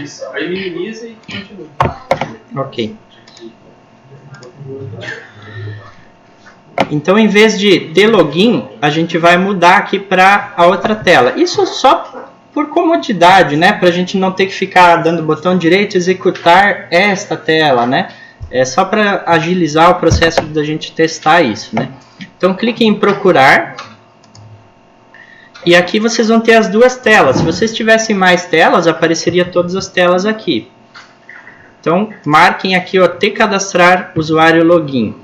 Isso. Aí minimiza e continua. Ok. Então, em vez de ter login, a gente vai mudar aqui para a outra tela. Isso só por comodidade, né? Para a gente não ter que ficar dando botão direito, executar esta tela, né? É só para agilizar o processo da gente testar isso, né? Então, clique em procurar. E aqui vocês vão ter as duas telas. Se vocês tivessem mais telas, apareceria todas as telas aqui. Então, marquem aqui, ó, ter cadastrar usuário login.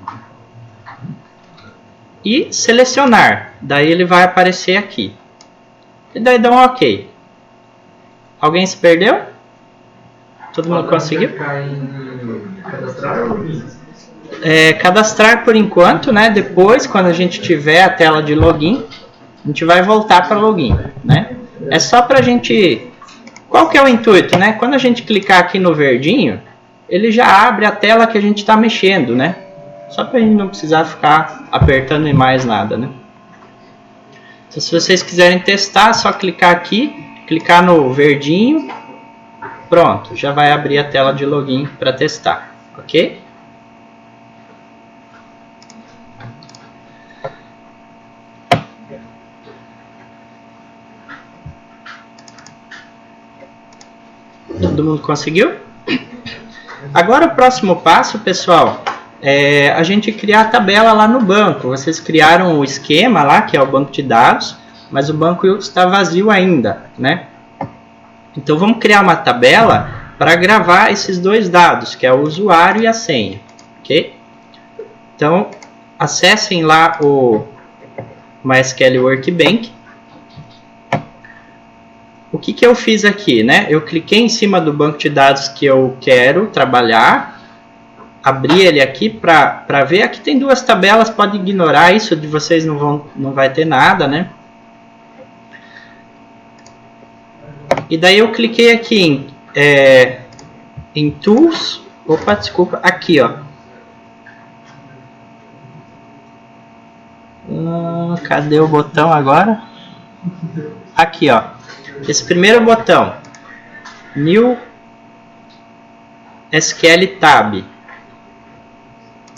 E selecionar. Daí ele vai aparecer aqui. E daí dá um OK. Alguém se perdeu? Todo mundo conseguiu? Cadastrar por enquanto, né? Depois, quando a gente tiver a tela de login, a gente vai voltar para login, né? É só para a gente... Qual que é o intuito, né? Quando a gente clicar aqui no verdinho, ele já abre a tela que a gente está mexendo, né? Só para a gente não precisar ficar apertando em mais nada, né? Então, se vocês quiserem testar, é só clicar aqui, clicar no verdinho, pronto, já vai abrir a tela de login para testar, ok? Todo mundo conseguiu? Agora o próximo passo, pessoal, é a gente criar a tabela lá no banco. Vocês criaram o esquema lá, que é o banco de dados, mas o banco está vazio ainda, né? Então vamos criar uma tabela para gravar esses dois dados, que é o usuário e a senha, ok? Então acessem lá o MySQL Workbench. O que eu fiz aqui, né? Eu cliquei em cima do banco de dados que eu quero trabalhar, abri ele aqui para ver. Aqui tem duas tabelas, pode ignorar isso, de vocês não vai ter nada, né? E daí eu cliquei aqui em Tools, opa, desculpa, aqui, ó. Cadê o botão agora? Aqui, ó. Esse primeiro botão, New SQL Tab,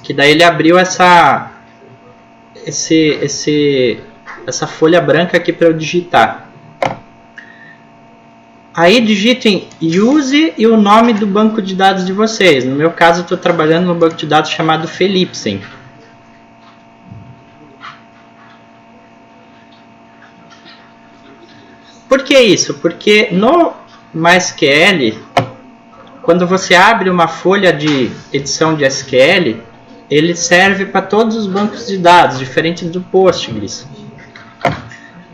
que daí ele abriu essa folha branca aqui para eu digitar. Aí digitem use e o nome do banco de dados de vocês. No meu caso, eu estou trabalhando no banco de dados chamado Felipsen. Por que isso? Porque no MySQL, quando você abre uma folha de edição de SQL, ele serve para todos os bancos de dados, diferente do Postgres.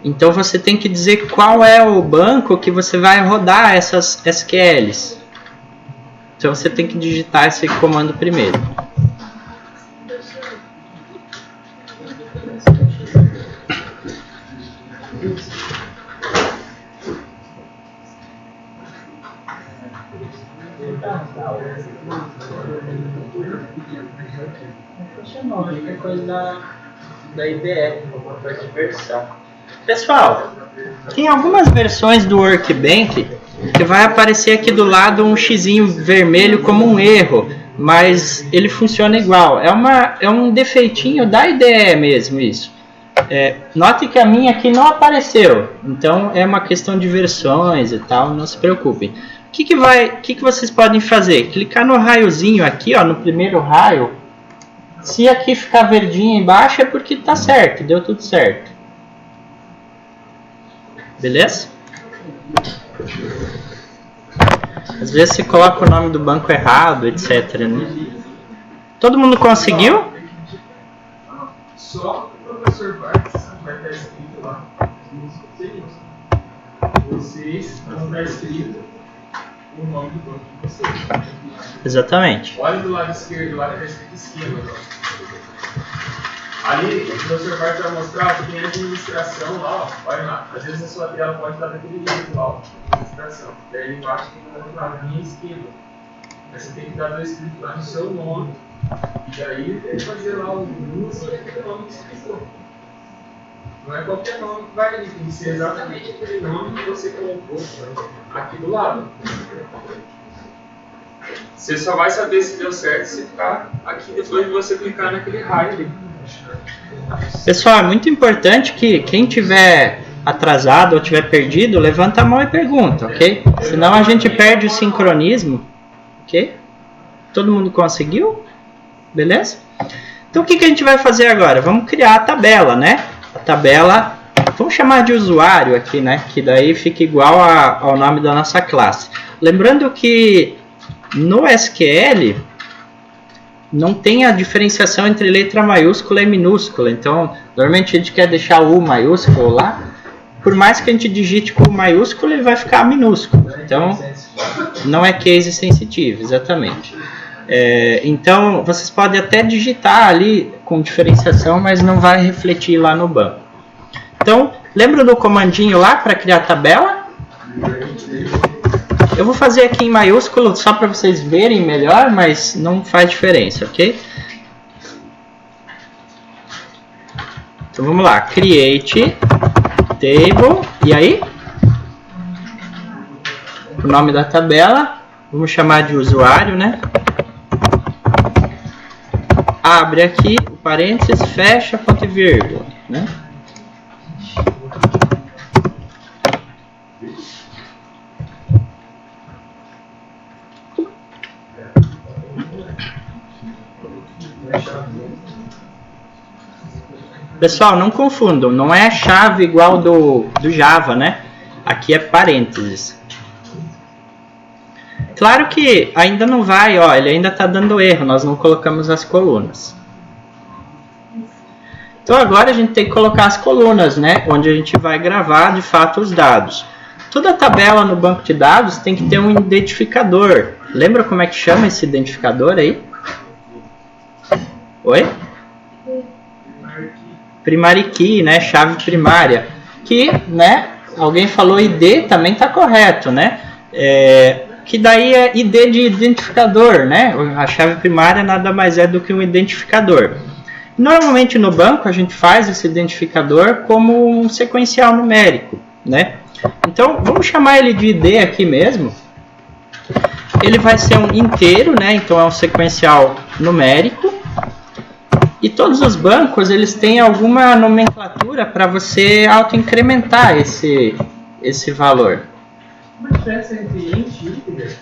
Então você tem que dizer qual é o banco que você vai rodar essas SQLs. Então você tem que digitar esse comando primeiro. Qualquer coisa da IDE, para diversão. Pessoal, tem algumas versões do Workbench que vai aparecer aqui do lado um xizinho vermelho como um erro, mas ele funciona igual. É um defeitinho da IDE mesmo isso. Note que a minha aqui não apareceu, então é uma questão de versões e tal, não se preocupem. O que vocês podem fazer? Clicar no raiozinho aqui, ó, no primeiro raio. Se aqui ficar verdinho embaixo é porque está certo, deu tudo certo. Beleza? Às vezes você coloca o nome do banco errado, etc. Né? Todo mundo conseguiu? Só o professor vai estar escrito lá. Vocês vão estar escrito o nome do banco de vocês. Exatamente. Olha do lado esquerdo, lá está escrito esquema. Ali, o professor vai mostrar que tem administração lá, ó. Olha lá. Às vezes a sua tela pode estar daquele jeito lá, ó. Administração. Daí embaixo tem que dar minha esquema. Aí você tem que dar dois cliques lá no seu nome. E daí tem que fazer lá o uso e aquele nome que você clicou. Não é qualquer nome que vai ali, tem que ser exatamente aquele nome que você colocou aqui do lado. Você só vai saber se deu certo se ficar aqui depois de você clicar naquele raio ali. Pessoal, é muito importante que quem tiver atrasado ou tiver perdido, levanta a mão e pergunta, ok? Senão a gente perde o sincronismo, ok? Todo mundo conseguiu? Beleza? Então o que a gente vai fazer agora? Vamos criar a tabela, né? A tabela, vamos chamar de usuário aqui, né? Que daí fica igual ao nome da nossa classe. Lembrando que no SQL não tem a diferenciação entre letra maiúscula e minúscula. Então, normalmente a gente quer deixar o U maiúsculo lá. Por mais que a gente digite com o maiúsculo, ele vai ficar minúsculo. Então, não é case sensitive, exatamente. Então, vocês podem até digitar ali com diferenciação, mas não vai refletir lá no banco. Então, lembra do comandinho lá para criar a tabela? Eu vou fazer aqui em maiúsculo só para vocês verem melhor, mas não faz diferença, ok? Então vamos lá, create table, e aí? O nome da tabela, vamos chamar de usuário, né? Abre aqui o parênteses, fecha, ponto e vírgula, né? Pessoal, não confundam, não é chave igual do Java, né? Aqui é parênteses. Claro que ainda não vai, ó, ele ainda está dando erro, nós não colocamos as colunas. Então agora a gente tem que colocar as colunas, né? Onde a gente vai gravar de fato os dados. Toda tabela no banco de dados tem que ter um identificador. Lembra como é que chama esse identificador aí? Oi? Primary key, né? Chave primária. Que, né? Alguém falou ID, também está correto, né? Que daí é ID de identificador, né? A chave primária nada mais é do que um identificador. Normalmente no banco a gente faz esse identificador como um sequencial numérico, né? Então vamos chamar ele de ID aqui mesmo. Ele vai ser um inteiro, né? Então é um sequencial numérico. E todos os bancos eles têm alguma nomenclatura para você autoincrementar esse valor. Uma diferença entre int e integer?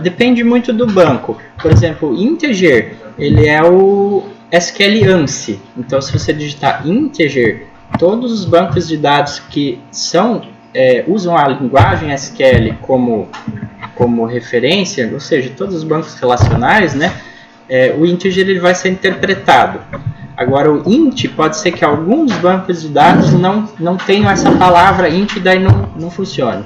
Depende muito do banco. Por exemplo, integer, ele é o SQL ANSI. Então, se você digitar integer, todos os bancos de dados que usam a linguagem SQL como referência, ou seja, todos os bancos relacionais, né? O integer ele vai ser interpretado. Agora, o int pode ser que alguns bancos de dados não tenham essa palavra int e daí não funcione.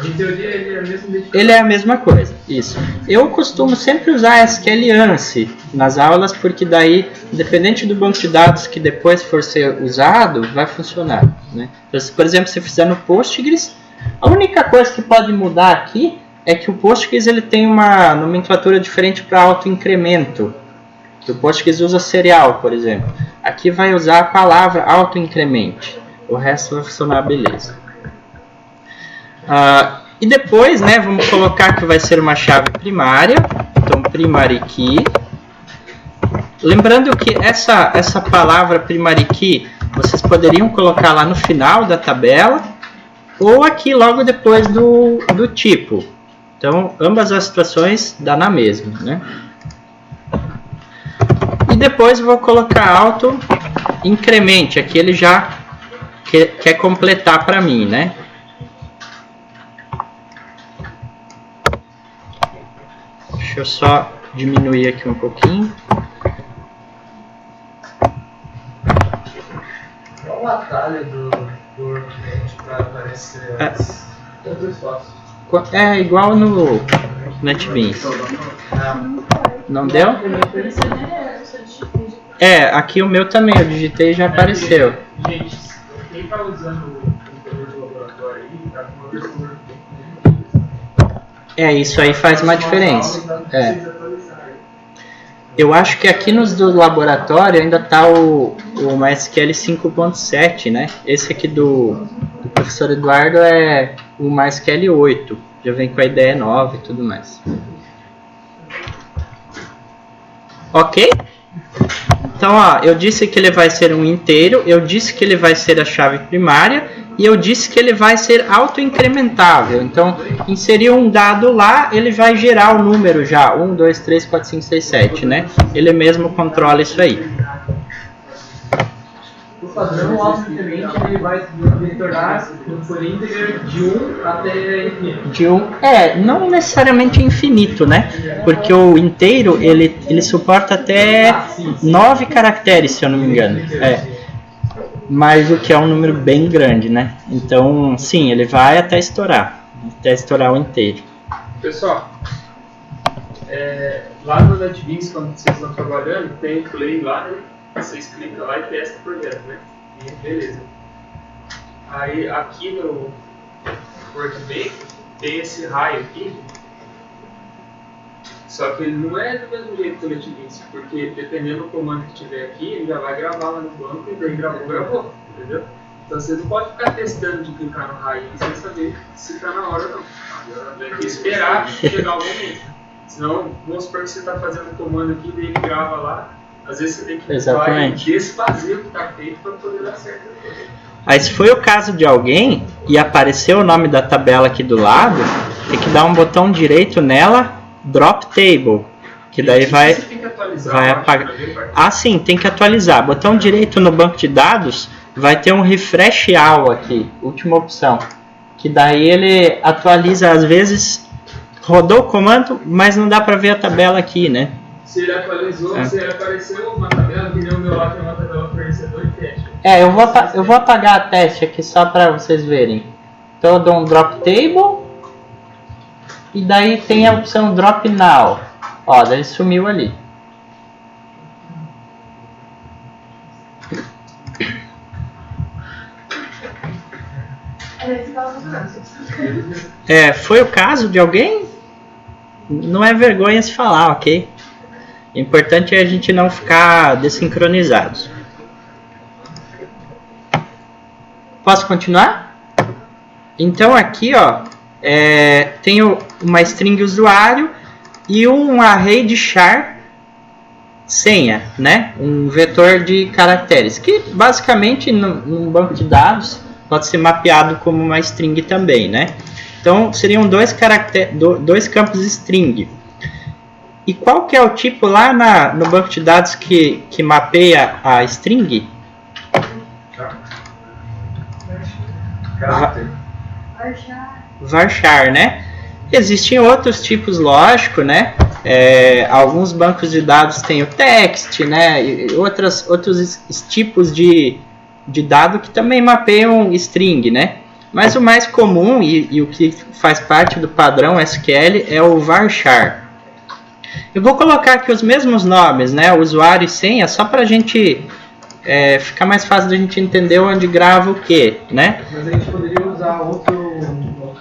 Em teoria, ele é a mesma identificação. Ele é a mesma coisa, isso. Eu costumo sempre usar SQL ANSI nas aulas, porque daí, independente do banco de dados que depois for ser usado, vai funcionar, né? Então, se, por exemplo, se fizer no Postgres, a única coisa que pode mudar aqui é que o Postgres ele tem uma nomenclatura diferente para autoincremento. O Postgres usa serial, por exemplo. Aqui vai usar a palavra autoincremente. O resto vai funcionar beleza. E depois, né, vamos colocar que vai ser uma chave primária. Então, primary key. Lembrando que essa palavra primary key, vocês poderiam colocar lá no final da tabela ou aqui logo depois do tipo. Então, ambas as situações dá na mesma, né? E depois eu vou colocar auto incremente. Aqui ele já quer completar para mim, né? Deixa eu só diminuir aqui um pouquinho. Qual o atalho do workbench para aparecer as outras fotos? É igual no NetBeans. Não deu? Aqui o meu também, eu digitei e já apareceu. Gente, quem está usando o computador do laboratório aí, está com uma versão isso aí faz uma diferença. Eu acho que aqui nos do laboratório ainda está o MySQL 5.7, né? Esse aqui do professor Eduardo é o MySQL 8. Já vem com a IDE nova e tudo mais. Ok? Então, ó, eu disse que ele vai ser um inteiro, eu disse que ele vai ser a chave primária e eu disse que ele vai ser autoincrementável. Então, inserir um dado lá, ele vai gerar o número já, 1, 2, 3, 4, 5, 6, 7, né? Ele mesmo controla isso aí. O padrão, o autoincremento, ele vai retornar por íntegra de 1 até infinito. De 1, não necessariamente infinito, né? Porque o inteiro, ele suporta até 9 caracteres, se eu não me engano. Mas o que é um número bem grande, né? Então, sim, ele vai até estourar o inteiro. Pessoal, lá no NetBeans, quando vocês estão trabalhando, tem o play lá, né? Vocês clicam lá e testam o projeto, né? E beleza. Aí aqui no Workbench tem esse raio aqui, só que ele não é do mesmo jeito que o NetBeans, porque dependendo do comando que tiver aqui, ele já vai gravar lá no banco e daí gravou, entendeu? Então você não pode ficar testando de clicar no raio sem saber se está na hora ou não. Tem que esperar chegar o momento. Senão, vamos supor que você está fazendo um comando aqui e daí ele grava lá. Às vezes você tem que desfazer o que está feito para poder dar certo. Aí se foi o caso de alguém e apareceu o nome da tabela aqui do lado, tem que dar um botão direito nela, Drop Table, que daí vai apagar. Ah, sim, tem que atualizar. Botão direito no banco de dados, vai ter um Refresh All aqui, última opção, que daí ele atualiza, às vezes rodou o comando, mas não dá para ver a tabela aqui, né? Se ele atualizou, se ele apareceu uma tabela, que nem o meu lá tem uma tabela fornecedor e teste. Eu vou apagar a teste aqui só para vocês verem. Então eu dou um Drop Table e daí tem a opção Drop Now. Ó, daí sumiu ali. Foi o caso de alguém? Não é vergonha se falar, ok? O importante é a gente não ficar desincronizados. Posso continuar? Então aqui, ó, tenho uma string usuário e um array de char senha, né? Um vetor de caracteres, que basicamente num banco de dados pode ser mapeado como uma string também, né? Então seriam dois campos string. E qual que é o tipo lá no banco de dados que mapeia a string? Varchar, né? Existem outros tipos, lógico, né? Alguns bancos de dados têm o text, né? E outros tipos de dado que também mapeiam string, né? Mas o mais comum e o que faz parte do padrão SQL é o varchar. Eu vou colocar aqui os mesmos nomes, né? Usuário e senha, só para a gente ficar mais fácil de a gente entender onde grava o que, né? Mas a gente poderia usar outro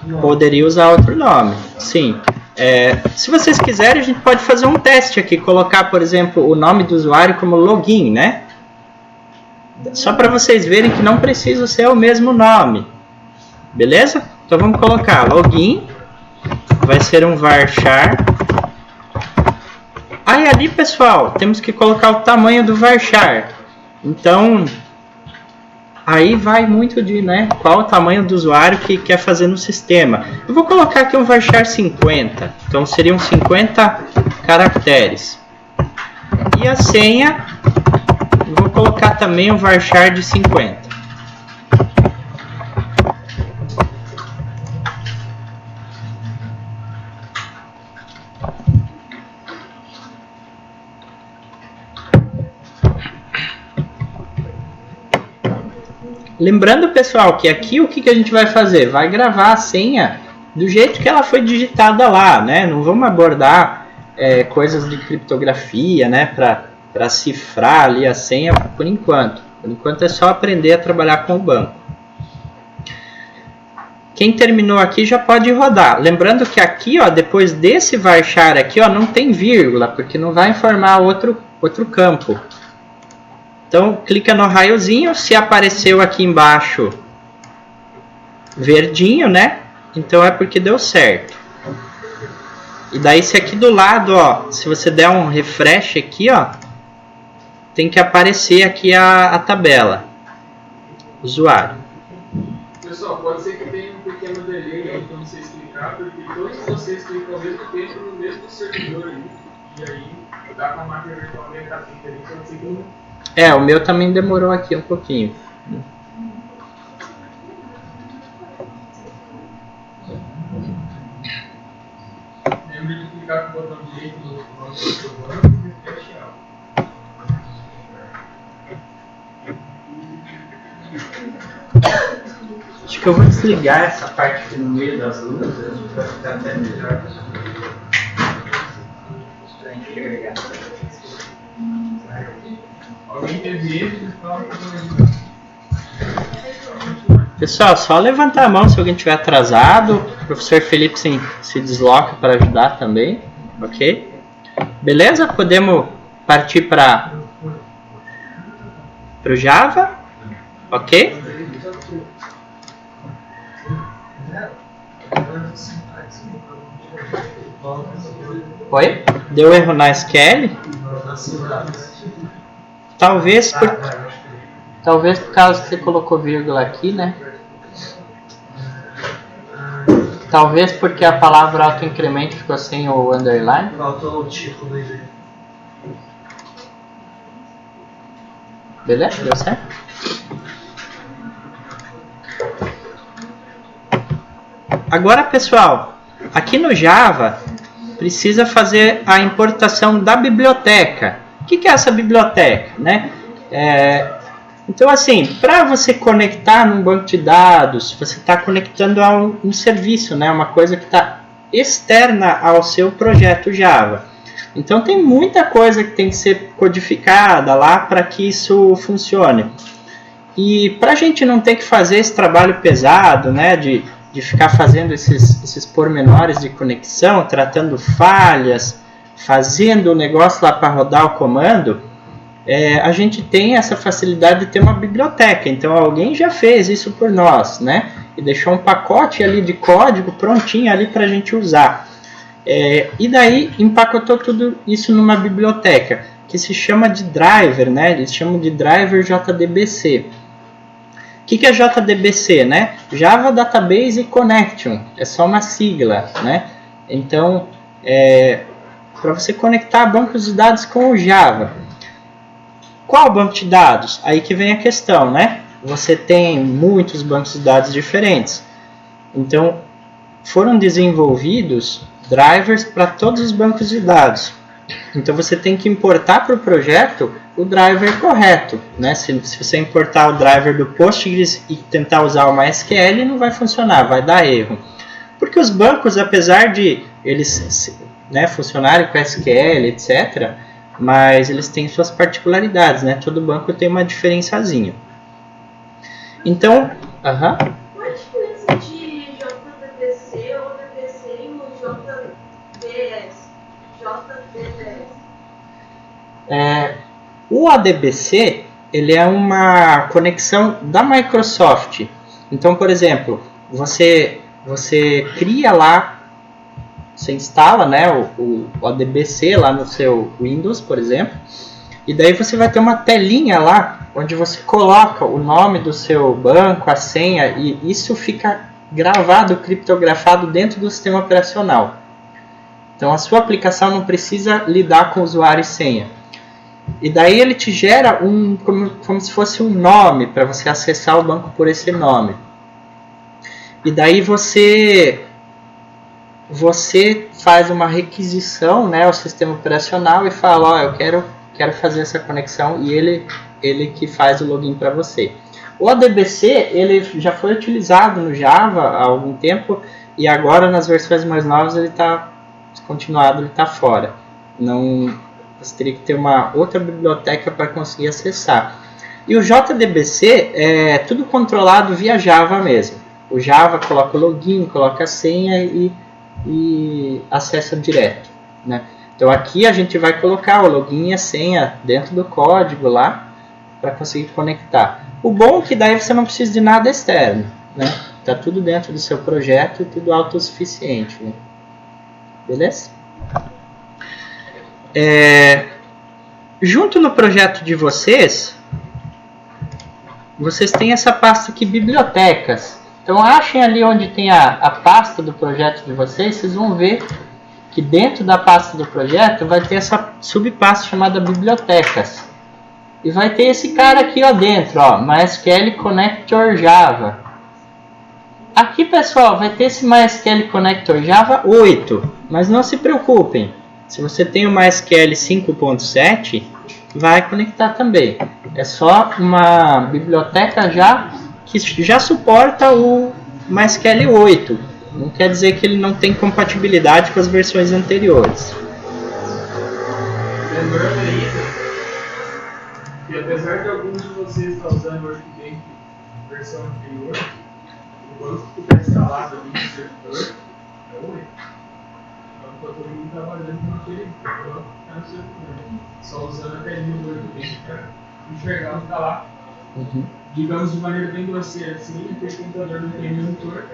nome. Poderia usar outro nome, sim. Se vocês quiserem, a gente pode fazer um teste aqui, colocar, por exemplo, o nome do usuário como login, né? Só para vocês verem que não precisa ser o mesmo nome. Beleza? Então vamos colocar login, vai ser um varchar. Aí ali, pessoal, temos que colocar o tamanho do varchar. Então, aí vai muito de, né, qual o tamanho do usuário que quer fazer no sistema. Eu vou colocar aqui um varchar 50. Então seriam 50 caracteres. E a senha, vou colocar também um varchar de 50. Lembrando, pessoal, que aqui o que a gente vai fazer? Vai gravar a senha do jeito que ela foi digitada lá, né? Não vamos abordar coisas de criptografia, né? Para cifrar ali a senha por enquanto. Por enquanto é só aprender a trabalhar com o banco. Quem terminou aqui já pode rodar. Lembrando que aqui, ó, depois desse varchar aqui, ó, não tem vírgula, porque não vai informar outro campo. Então, clica no raiozinho, se apareceu aqui embaixo verdinho, né? Então é porque deu certo. E daí se aqui do lado, ó, se você der um refresh aqui, ó, tem que aparecer aqui a tabela. Usuário. Pessoal, pode ser que tenha um pequeno delay aí quando você explicar, porque todos vocês clicam ao mesmo tempo no mesmo servidor ali. E aí dá com a máquina virtual meio capita ali, pode ser que não. O meu também demorou aqui um pouquinho. Lembre de clicar com o botão direito no nome do seu banco e refresh ela. Acho que eu vou desligar essa parte aqui no meio das luzes para ficar até melhor para enxergar. Alguém teve erro? Pessoal, só levantar a mão se alguém estiver atrasado. O professor Felipe se desloca para ajudar também. Ok? Beleza? Podemos partir para o Java. Ok? Oi? Deu erro na SQL? Talvez por causa que você colocou vírgula aqui, né? Talvez porque a palavra autoincremento ficou sem o underline. Faltou o tipo do ID. Beleza? Deu certo? Agora, pessoal, aqui no Java precisa fazer a importação da biblioteca. O que é essa biblioteca, né? Então, assim, para você conectar num banco de dados, você está conectando a um serviço, né? Uma coisa que está externa ao seu projeto Java. Então, tem muita coisa que tem que ser codificada lá para que isso funcione. E para a gente não ter que fazer esse trabalho pesado, né? De ficar fazendo esses pormenores de conexão, tratando falhas, fazendo o negócio lá para rodar o comando, a gente tem essa facilidade de ter uma biblioteca. Então alguém já fez isso por nós, né? E deixou um pacote ali de código prontinho ali para a gente usar. E daí empacotou tudo isso numa biblioteca que se chama de driver, né? Eles chamam de driver JDBC. O que é JDBC, né? Java Database Connection, é só uma sigla, né? Então, para você conectar bancos de dados com o Java. Qual banco de dados? Aí que vem a questão, né? Você tem muitos bancos de dados diferentes. Então, foram desenvolvidos drivers para todos os bancos de dados. Então, você tem que importar para o projeto o driver correto, né? Se você importar o driver do Postgres e tentar usar o MySQL, não vai funcionar, vai dar erro. Porque os bancos, apesar de eles, né, funcionarem com SQL, etc., mas eles têm suas particularidades, né? Todo banco tem uma diferençazinha. Então, Qual a diferença de JDBC ou DBC e o JDBS? O ADBC ele é uma conexão da Microsoft. Então, por exemplo, você cria lá, você instala, né, o ADBC lá no seu Windows, por exemplo, e daí você vai ter uma telinha lá onde você coloca o nome do seu banco, a senha, e isso fica gravado, criptografado dentro do sistema operacional. Então a sua aplicação não precisa lidar com usuário e senha. E daí ele te gera como se fosse um nome para você acessar o banco por esse nome. E daí você faz uma requisição, né, ao sistema operacional e fala, eu quero fazer essa conexão, e ele que faz o login para você. O ADBC ele já foi utilizado no Java há algum tempo, e agora nas versões mais novas ele está descontinuado, ele está fora. Você teria que ter uma outra biblioteca para conseguir acessar. E o JDBC é tudo controlado via Java mesmo. O Java coloca o login, coloca a senha e acessa direto, né? Então aqui a gente vai colocar o login e a senha dentro do código lá para conseguir conectar. O bom é que daí você não precisa de nada externo, né? Tá tudo dentro do seu projeto e tudo autossuficiente, né? Beleza? Junto no projeto de vocês têm essa pasta aqui, bibliotecas. Então achem ali onde tem a pasta do projeto de vocês vão ver que dentro da pasta do projeto vai ter essa subpasta chamada bibliotecas. E vai ter esse cara aqui ó, dentro, ó, MySQL Connector Java. Aqui, pessoal, vai ter esse MySQL Connector Java 8, mas não se preocupem. Se você tem o MySQL 5.7, vai conectar também. É só uma biblioteca que já suporta o MySQL 8. Não quer dizer que ele não tem compatibilidade com as versões anteriores. Lembrando aí que apesar de alguns de vocês estar usando o Workbench versão anterior, o banco que está instalado ali no servidor é o 8. Então está todo mundo trabalhando naquele banco que está no servidor. Só usando a telinha do Workbench para enxergar o que está lá. Digamos de maneira bem grosseira assim, aquele computador não tem monitor.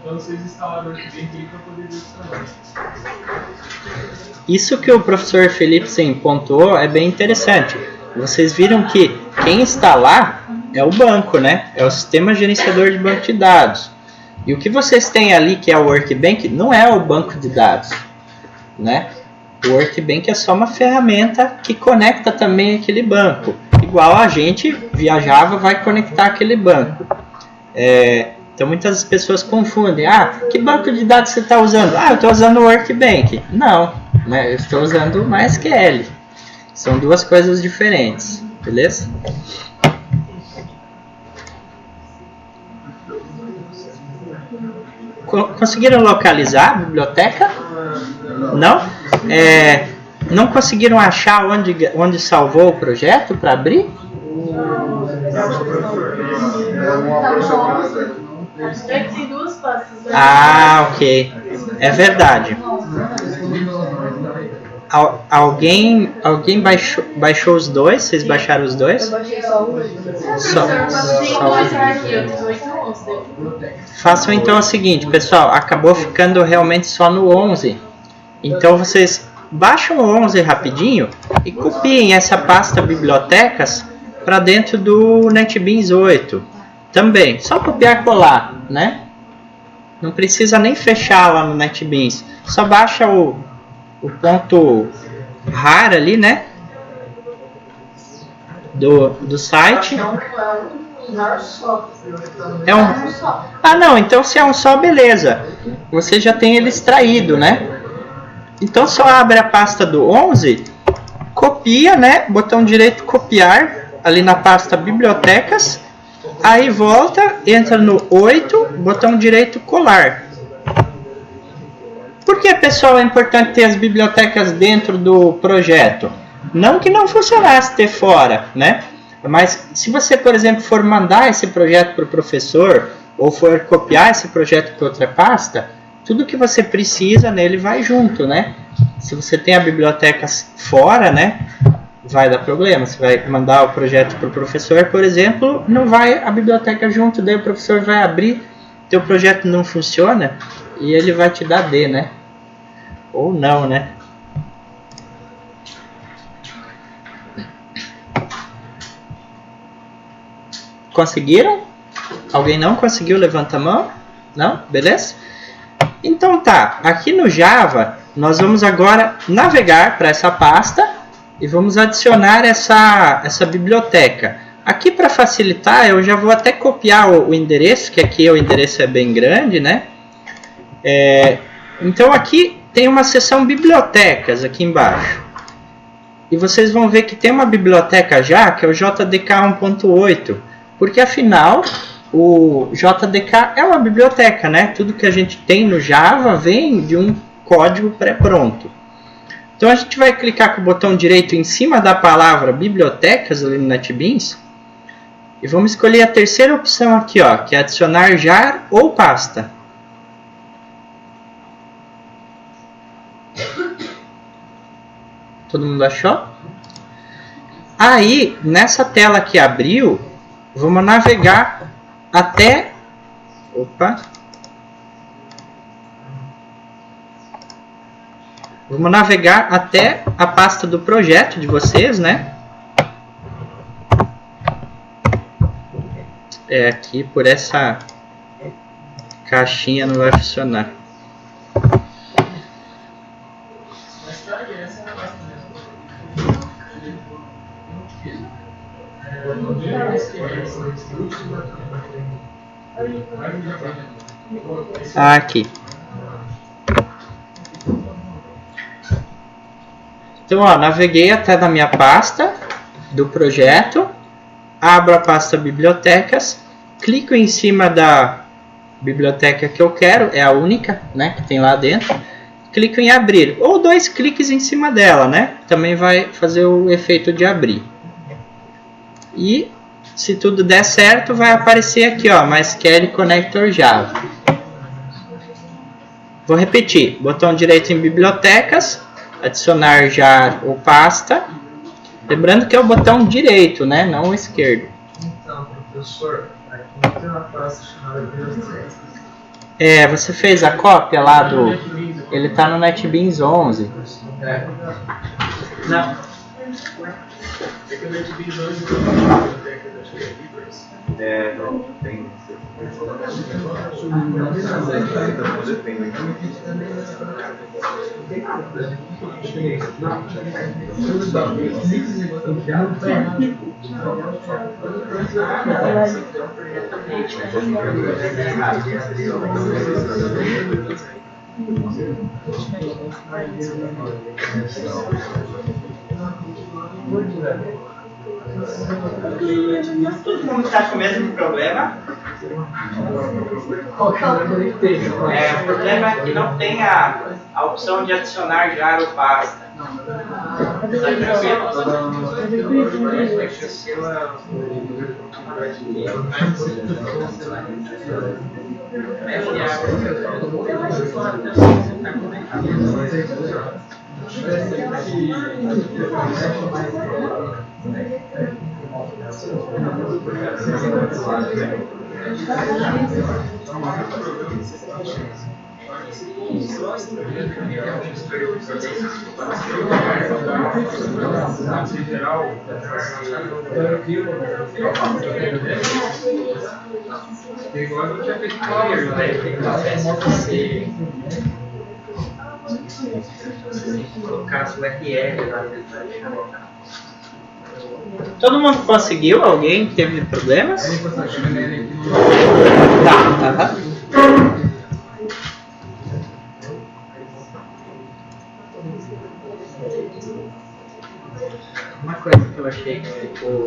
Então vocês instalaram o Workbench aí para poder ver os trabalhos. Isso que o professor Felipe pontuou é bem interessante. Vocês viram que quem está lá é o banco, né? É o sistema gerenciador de banco de dados. E o que vocês têm ali, que é o Workbench, não é o banco de dados, né? O Workbench é só uma ferramenta que conecta também aquele banco. Igual a gente, via Java, vai conectar aquele banco. Então muitas pessoas confundem. Que banco de dados você está usando? Eu estou usando o Workbench. Não, né? Eu estou usando o MySQL. São duas coisas diferentes, beleza? Conseguiram localizar a biblioteca? Não? Não conseguiram achar onde salvou o projeto para abrir? Tem duas pastas. Ok. É verdade. Alguém baixou os dois? Vocês baixaram os dois? Eu baixei só o 8. Tem dois aqui, eu fiz 8 e 11. Façam então o seguinte, pessoal. Acabou ficando realmente só no 11. Então vocês baixam o 11 rapidinho e copiem essa pasta bibliotecas para dentro do NetBeans 8. Também, só copiar e colar, né? Não precisa nem fechar lá no NetBeans. Só baixa o ponto rar ali, né? Do site. É um... não, então se é um só, beleza. Você já tem ele extraído, né? Então só abre a pasta do 11, copia, né? Botão direito copiar ali na pasta bibliotecas. Aí volta, entra no 8, botão direito colar. Por que, pessoal, é importante ter as bibliotecas dentro do projeto? Não que não funcionasse ter fora, né? Mas se você, por exemplo, for mandar esse projeto para o professor ou for copiar esse projeto para outra pasta, tudo que você precisa nele vai junto, né? Se você tem a biblioteca fora, né? Vai dar problema. Você vai mandar o projeto para o professor, por exemplo, não vai a biblioteca junto, daí o professor vai abrir, teu projeto não funciona e ele vai te dar D, né? Ou não, né? Conseguiram? Alguém não conseguiu? Levanta a mão. Não? Beleza? Então tá, aqui no Java nós vamos agora navegar para essa pasta e vamos adicionar essa biblioteca. Aqui para facilitar eu já vou até copiar o endereço, que aqui o endereço é bem grande, né? Então aqui tem uma seção bibliotecas aqui embaixo. E vocês vão ver que tem uma biblioteca já, que é o JDK 1.8. Porque afinal, o JDK é uma biblioteca, né? Tudo que a gente tem no Java vem de um código pré-pronto. Então a gente vai clicar com o botão direito em cima da palavra bibliotecas ali no NetBeans. E vamos escolher a terceira opção aqui, ó, que é adicionar jar ou pasta. Todo mundo achou? Aí, nessa tela que abriu, vamos navegar até... Opa! Vamos navegar até a pasta do projeto de vocês, né? É aqui por essa caixinha não vai funcionar. Aqui. Então, ó, naveguei até na minha pasta do projeto, abro a pasta bibliotecas, clico em cima da biblioteca que eu quero, é a única, né, que tem lá dentro, clico em abrir, ou 2 cliques em cima dela, né, também vai fazer o efeito de abrir. E se tudo der certo, vai aparecer aqui, ó, MySQL Connector Java. Vou repetir, botão direito em bibliotecas, adicionar jar ou pasta. Lembrando que é o botão direito, né? Não o esquerdo. Então, professor, aqui não tem uma pasta chamada bibliotecas. É, você fez a cópia lá do... Ele tá no NetBeans 11. É. Não. É que o NetBeans hoje tem uma biblioteca da Libras. É, não, tem. Todo mundo está com o mesmo problema. O problema é que não tem a opção de adicionar jar ou pasta. Todo mundo conseguiu? Alguém teve problemas? Tá. Uma coisa que eu achei que ficou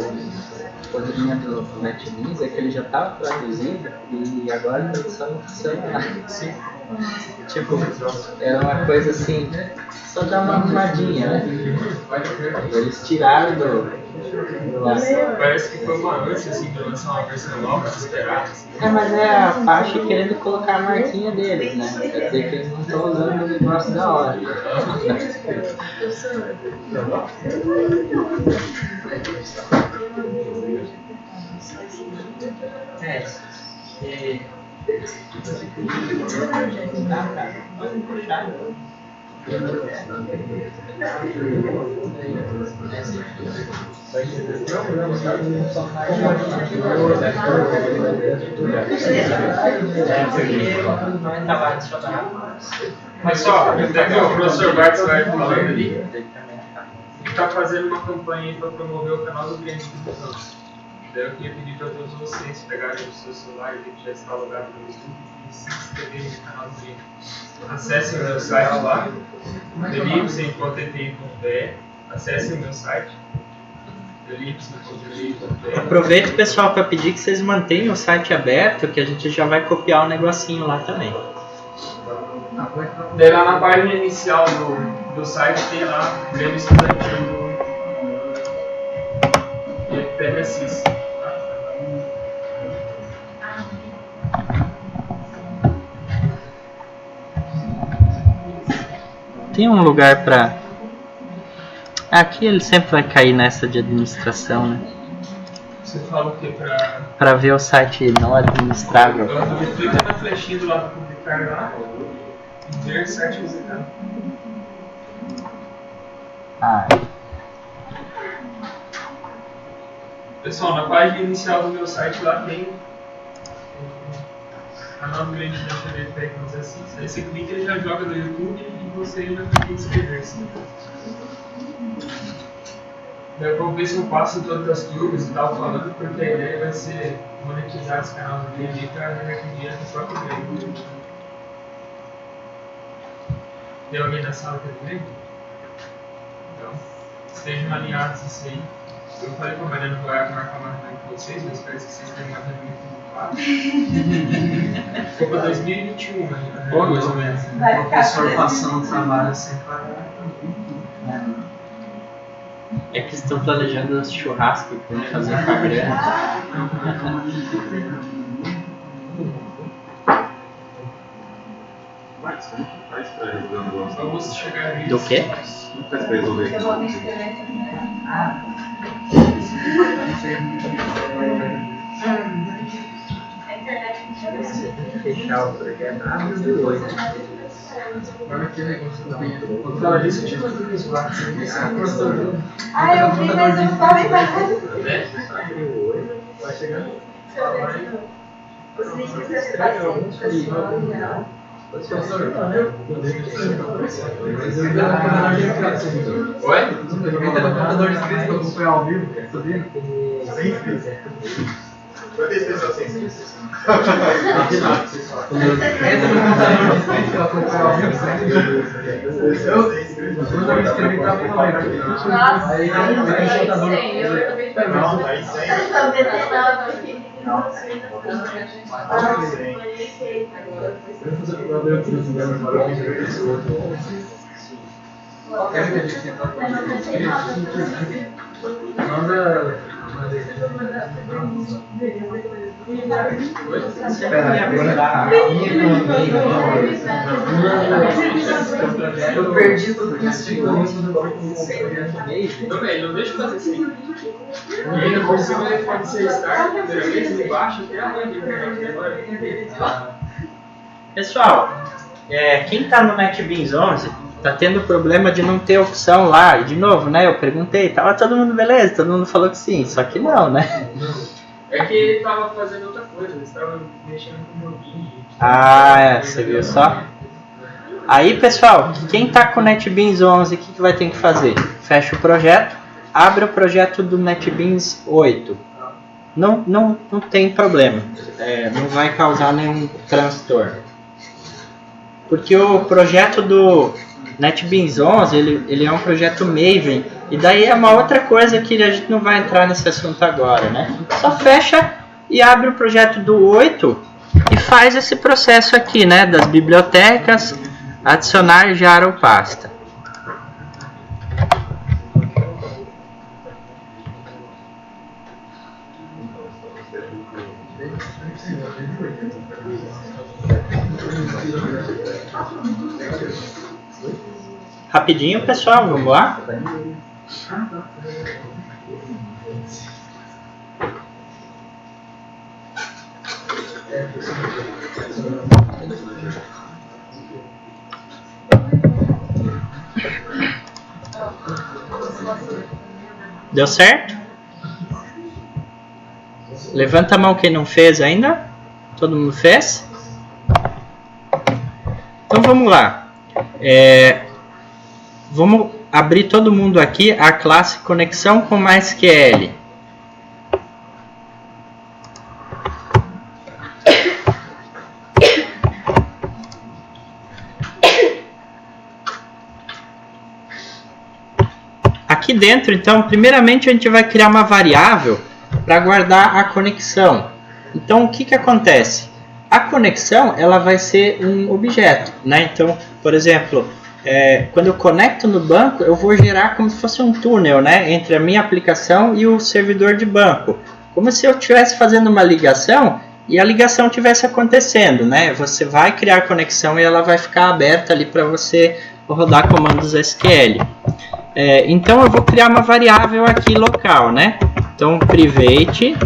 poderia do NetBeans é que ele já estava traduzido e agora ele só não funciona lá. Tipo, era uma coisa assim, só dá uma arrumadinha, né? Eles tiraram do Parece que foi uma ânsia assim, de lançar uma versão nova, desesperada. É, mas é a Apache querendo colocar a marquinha deles, né? Quer dizer que eles não estão usando o negócio da hora. Vamos puxar. Mas só, o professor Bartz vai falando ali, está fazendo uma campanha para promover o canal do cliente dos outros. Daí eu queria pedir para todos vocês pegarem o seu celular que já está logado no YouTube e se inscreverem no canal do cliente. Acessem o meu site lá, delipsen.eti.br, acessem o meu site, delipsen.eti.br. Aproveito, pessoal, para pedir que vocês mantenham o site aberto, que a gente já vai copiar o negocinho lá também. Daí lá na página inicial do site tem lá o Grêmio Estudantil do IFPMSIS. Tem um lugar para... Aqui ele sempre vai cair nessa de administração, né? Você fala o que para ver o site não administrável. Eu clico na flechinha do lado para publicar lá e ver site visitado. Ah, Pessoal, na página inicial do meu site lá tem canal do Grande da TV para que você assista. Aí você clica e ele já joga no YouTube e você ainda tem que inscrever-se. Daí eu vou ver se eu passo em todas as turmas e tal, falando, porque a ideia vai ser monetizar esse canal do Grande para reverter dinheiro no próprio Grande. Tem alguém na sala que é do Grande? Então, estejam alinhados isso aí. Eu falei pra Mariana que vai marcar uma reunião com vocês, mas parece que vocês têm uma reunião com o Foi pra 2021, né? Mais ou menos. O professor passando trabalho sem parar. é que estão planejando um churrasco que vão fazer com a grana. Mas como que faz pra resolver um negócio? Vamos chegar nisso. Do quê? Como faz pra resolver A internet fechar o projeto abre do 8. Olha que negócio da manhã. Quando fala disso, eu te mandei nos WhatsApp. Ah, eu vi, mas eu não tava lembrando. Vai chegando? Os links da paciente, pessoal, Professor, Oi? Ainda no computador de inscritos para acompanhar ao vivo, sabia? Sem inscritos. Quanto é especial sem inscritos? Entra no computador de inscritos para acompanhar ao vivo, sabia? Especial sem inscritos. Quando eu me inscrevi, estava no momento. Nossa, Aí eu no computador. Não, aí sem. Eu perdi tudo que também, não deixa eu fazer assim. E ainda por cima ele pode ser start, primeira vez, ele baixa até a mãe de internet agora. Pessoal, quem tá no NetBeans 11 tá tendo problema de não ter opção lá. E de novo, né? Eu perguntei, tava todo mundo beleza? Todo mundo falou que sim, só que não, né? É que ele tava fazendo outra coisa, eles estavam mexendo com o joguinho. Ah, você viu só? Aí, pessoal, quem tá com o NetBeans 11, o que vai ter que fazer? Fecha o projeto, abre o projeto do NetBeans 8. Não tem problema, não vai causar nenhum transtorno. Porque o projeto do NetBeans 11, ele é um projeto Maven, e daí é uma outra coisa que a gente não vai entrar nesse assunto agora, né? Só fecha e abre o projeto do 8 e faz esse processo aqui, né? Das bibliotecas, adicionar jar ou pasta. Rapidinho, pessoal, vamos lá? Deu certo? Levanta a mão quem não fez ainda. Todo mundo fez? Então vamos lá. Vamos abrir todo mundo aqui a classe Conexão com MySQL. Aqui dentro, então, primeiramente a gente vai criar uma variável para guardar a conexão. Então, o que acontece? A conexão, ela vai ser um objeto, né? Então, por exemplo, quando eu conecto no banco, eu vou gerar como se fosse um túnel, né? Entre a minha aplicação e o servidor de banco. Como se eu estivesse fazendo uma ligação e a ligação estivesse acontecendo, né? Você vai criar a conexão e ela vai ficar aberta ali para você rodar comandos SQL. Então eu vou criar uma variável aqui local, né? Então private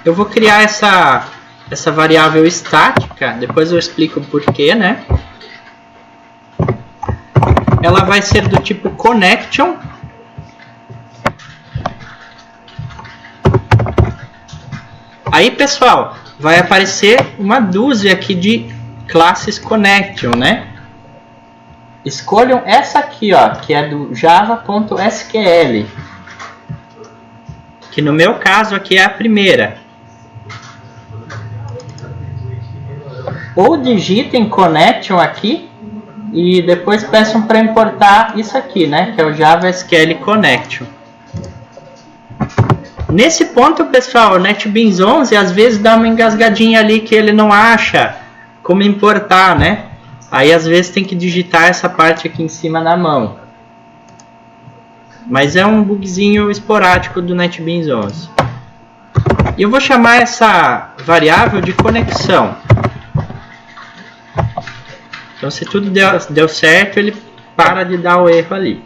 eu vou criar essa variável estática, depois eu explico o porquê, né? Ela vai ser do tipo connection. Aí, pessoal, vai aparecer uma dúzia aqui de classes connection, né? Escolham essa aqui, ó, que é do java.sql, que no meu caso aqui é a primeira. Ou digitem connection aqui e depois peçam para importar isso aqui, né, que é o Java SQL Connection. Nesse ponto, pessoal, o NetBeans 11 às vezes dá uma engasgadinha ali que ele não acha como importar, né? Aí às vezes tem que digitar essa parte aqui em cima na mão. Mas é um bugzinho esporádico do NetBeans 11. E eu vou chamar essa variável de conexão. Então se tudo deu certo, ele para de dar o erro ali.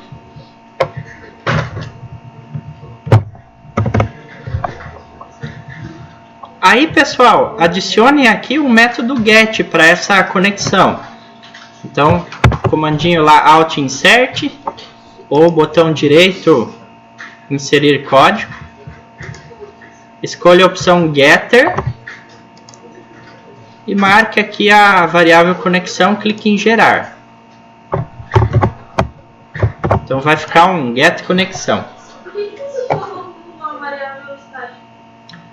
Aí, pessoal, adicione aqui um método get para essa conexão. Então, comandinho lá alt insert ou botão direito inserir código. Escolha a opção getter e marque aqui a variável conexão, clique em gerar. Então vai ficar um get conexão. Por que você colocou uma variável estática?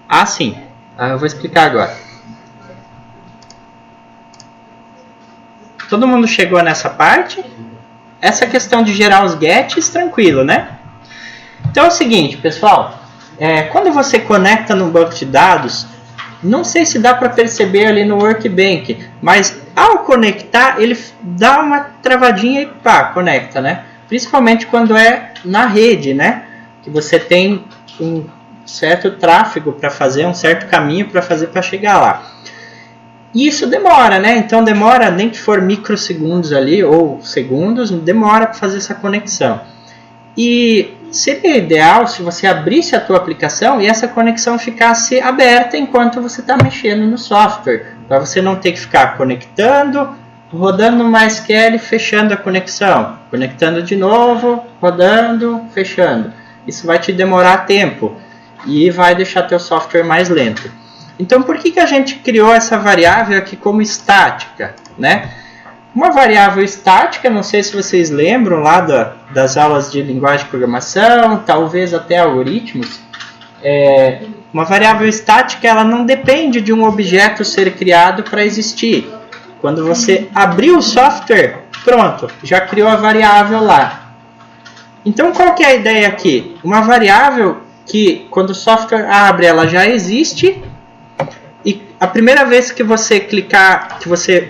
Ah, sim. Eu vou explicar agora. Todo mundo chegou nessa parte? Essa questão de gerar os gets, tranquilo, né? Então é o seguinte, pessoal. Quando você conecta no banco de dados, não sei se dá para perceber ali no Workbench, mas ao conectar, ele dá uma travadinha e pá, conecta, né? Principalmente quando é na rede, né? Que você tem um certo tráfego para fazer, um certo caminho para fazer para chegar lá. E isso demora, né? Então demora, nem que for microsegundos ali, ou segundos, demora para fazer essa conexão. E seria ideal se você abrisse a tua aplicação e essa conexão ficasse aberta enquanto você está mexendo no software, para você não ter que ficar conectando, rodando no MySQL, fechando a conexão, conectando de novo, rodando, fechando. Isso vai te demorar tempo e vai deixar teu software mais lento. Então, por que a gente criou essa variável aqui como estática, né? Uma variável estática, não sei se vocês lembram lá das aulas de linguagem de programação, talvez até algoritmos. Uma variável estática, ela não depende de um objeto ser criado para existir. Quando você abriu o software, pronto, já criou a variável lá. Então, qual que é a ideia aqui? Uma variável que, quando o software abre, ela já existe. E a primeira vez que você clicar, que você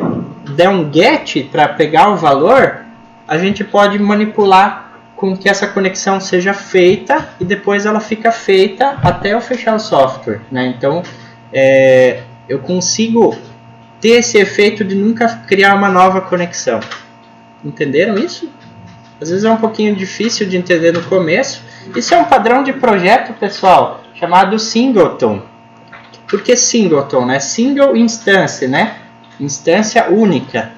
der um get para pegar o valor, a gente pode manipular com que essa conexão seja feita e depois ela fica feita até eu fechar o software, né? Então, eu consigo ter esse efeito de nunca criar uma nova conexão. Entenderam isso? Às vezes é um pouquinho difícil de entender no começo. Isso é um padrão de projeto, pessoal, chamado singleton. Por que singleton, né? Single instance, né? Instância única.